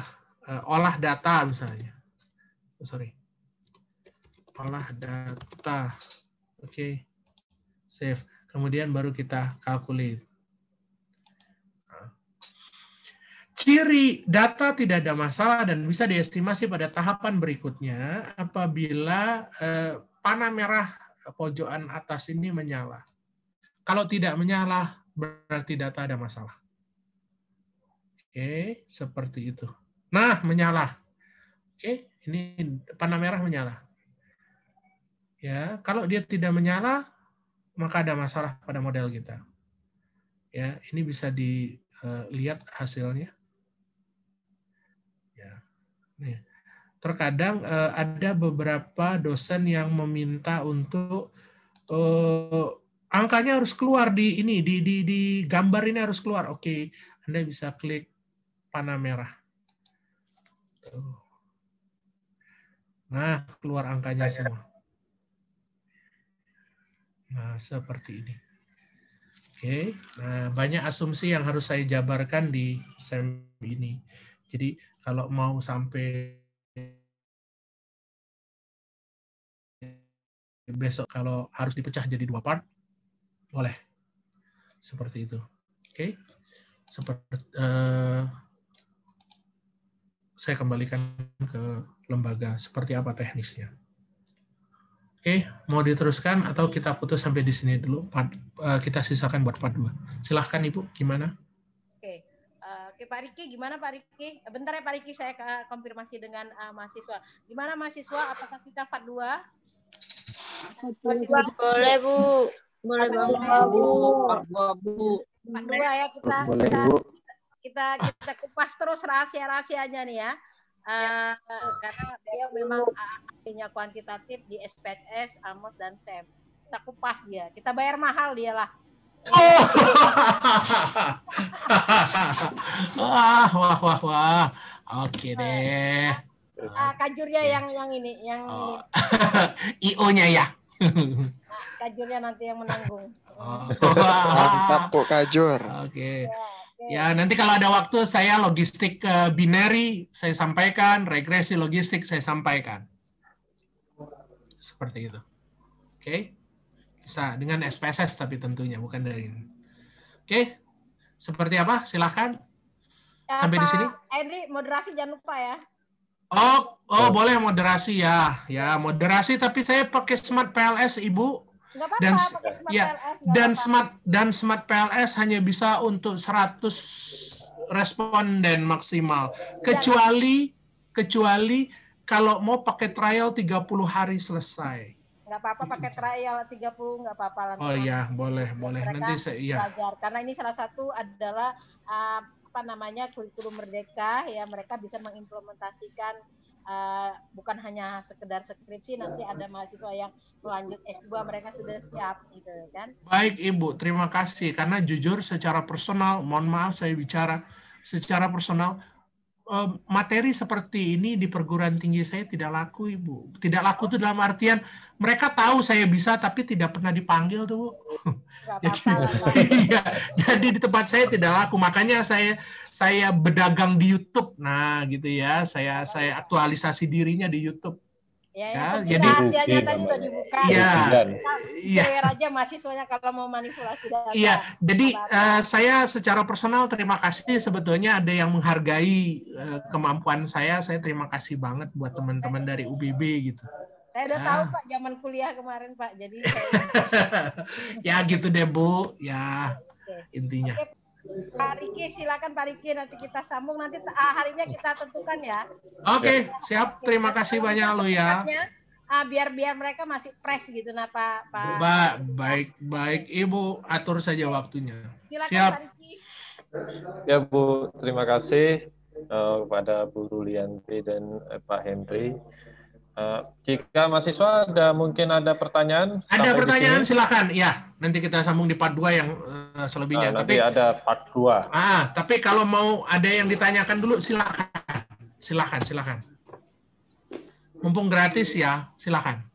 A: Olah data misalnya. Oh, sorry. Olah data. Oke. Save. Kemudian baru kita calculate. Ciri data tidak ada masalah dan bisa diestimasi pada tahapan berikutnya apabila panah merah pojokan atas ini menyala. Kalau tidak menyala, berarti data ada masalah. Oke, seperti itu. Nah, menyala. Oke, ini panah merah menyala. Ya, kalau dia tidak menyala, maka ada masalah pada model kita. Ya, ini bisa dilihat hasilnya. Nih. Terkadang ada beberapa dosen yang meminta untuk angkanya harus keluar di ini, di gambar ini harus keluar. Oke, Anda bisa klik panah merah. Tuh. Nah, keluar angkanya semua. Nah, seperti ini. Oke, nah banyak asumsi yang harus saya jabarkan di SEM ini. Jadi kalau mau sampai besok kalau harus dipecah jadi 2 part, boleh. Seperti itu. Oke. Seperti saya kembalikan ke lembaga seperti apa teknisnya. Oke, mau diteruskan atau kita putus sampai di sini dulu? Kita sisakan buat part 2. Silahkan Ibu, gimana?
B: Oke, Pak Riki, gimana Pak Riki? Bentar ya Pak Riki, saya konfirmasi dengan mahasiswa. Gimana mahasiswa, apakah kita part 2?
E: Boleh, Bu. Boleh banget, Bu.
B: Part 2 ya, kita kupas terus rahasia-rahasianya nih ya. Karena dia memang ahlinya kuantitatif di SPSS, Amos, dan SEM. Kita kupas dia. Kita bayar mahal dia lah.
A: Oh. Wah. Oke deh.
B: Kajurnya yang ini, yang
A: IO-nya ya.
B: Kajurnya nanti yang menanggung.
D: Mantap kok Kajur.
A: Oke. Ya, nanti kalau ada waktu saya logistik binary saya sampaikan, regresi logistik saya sampaikan. Seperti itu. Oke. Bisa dengan SPSS tapi tentunya bukan dari ini. Oke. Seperti apa? Silahkan. Sampai di sini.
B: Henry, moderasi jangan lupa ya.
A: Oh, boleh moderasi ya. Ya, moderasi tapi saya pakai Smart PLS, Ibu.
B: Nggak apa-apa, pakai Smart PLS.
A: Dan Smart PLS hanya bisa untuk 100 responden maksimal. Kecuali kalau mau pakai trial 30 hari selesai.
B: Nggak apa-apa pakai trial 30, nggak apa-apa.
A: Oh iya, boleh. Nanti saya
B: belajar. Karena ini salah satu adalah kurikulum merdeka ya, mereka bisa mengimplementasikan bukan hanya sekedar skripsi, nanti ada mahasiswa yang melanjut S2 mereka sudah siap gitu kan.
A: Baik Ibu, terima kasih karena jujur secara personal, mohon maaf saya bicara secara personal, materi seperti ini di perguruan tinggi saya tidak laku, Ibu. Tidak laku itu dalam artian mereka tahu saya bisa tapi tidak pernah dipanggil tuh, Bu. Jadi di tempat saya tidak laku. Makanya saya berdagang di YouTube. Nah, gitu ya. Saya aktualisasi dirinya di YouTube.
B: Ya, jadi rahasianya tadi udah dibuka.
A: Iya.
B: Aja mahasiswanya kalau mau manipulasi data.
A: Iya, jadi saya secara personal terima kasih, sebetulnya ada yang menghargai kemampuan saya terima kasih banget buat teman-teman dari UBB gitu.
B: Saya udah tahu Pak zaman kuliah kemarin Pak, jadi
A: ya gitu deh Bu, ya intinya.
B: Oke. Pak Riki, silakan Pak Riki, nanti kita sambung, nanti harinya kita tentukan ya.
A: Oke, siap. Terima kasih banyak lo ya.
B: Biar mereka masih fresh gitu, nah Pak.
A: Baik Ibu, atur saja waktunya.
B: Silakan
A: siap.
B: Pak Riki.
C: Ya Bu, terima kasih kepada Bu Rulianti dan Pak Henry. Jika mahasiswa mungkin ada pertanyaan?
A: Ada pertanyaan silakan. Ya, nanti kita sambung di part 2 yang selebihnya.
C: Nanti ada part 2.
A: Tapi kalau mau ada yang ditanyakan dulu silakan. Silakan. Mumpung gratis ya, silakan.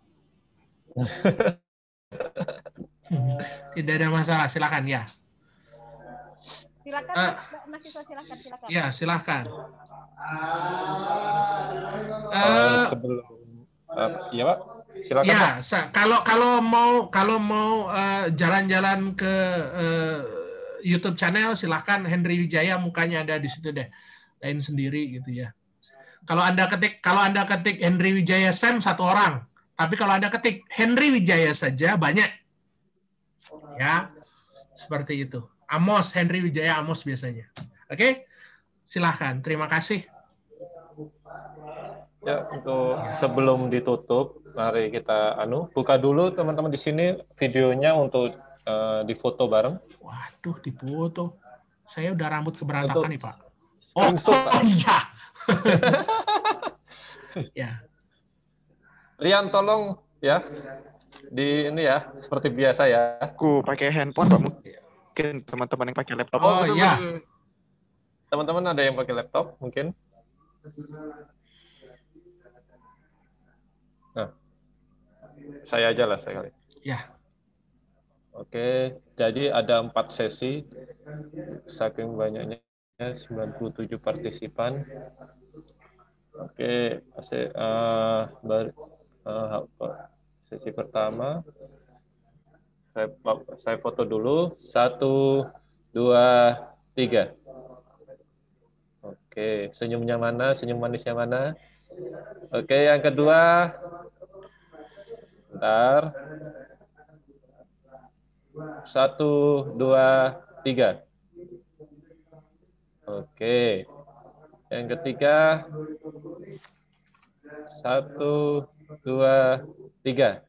A: Tidak ada masalah, silakan ya.
B: Silakan mahasiswa, silakan.
A: Ya, silakan.
C: Sebelum iya Pak, silakan.
A: Ya, kalau mau jalan-jalan ke YouTube channel silakan, Henry Wijaya, mukanya ada di situ deh. Lain sendiri gitu ya. Kalau Anda ketik Henry Wijaya SEM 1 orang, tapi kalau Anda ketik Henry Wijaya saja banyak. Ya. Seperti itu. Amos, Henry Wijaya Amos biasanya. Oke? Silakan. Terima kasih.
C: Ya, untuk sebelum ditutup, mari kita buka dulu teman-teman di sini videonya untuk difoto bareng.
A: Waduh, difoto. Saya udah rambut keberantakan nih, Pak.
C: Iya.
A: Ya.
C: Rian tolong ya di ini ya seperti biasa ya.
D: Aku pakai handphone Pak, mungkin teman-teman yang pakai laptop.
A: Oh ya.
C: Teman-teman ada yang pakai laptop mungkin? Nah, saya aja lah sekali.
A: Ya.
C: Oke, jadi ada 4 sesi, saking banyaknya 97 partisipan. Oke, sesi pertama, saya foto dulu, 1, 2, 3. Oke, senyumnya mana, senyum manisnya mana? Oke, yang kedua, bentar. 1, 2, 3. Oke. Yang ketiga. 1, 2, 3.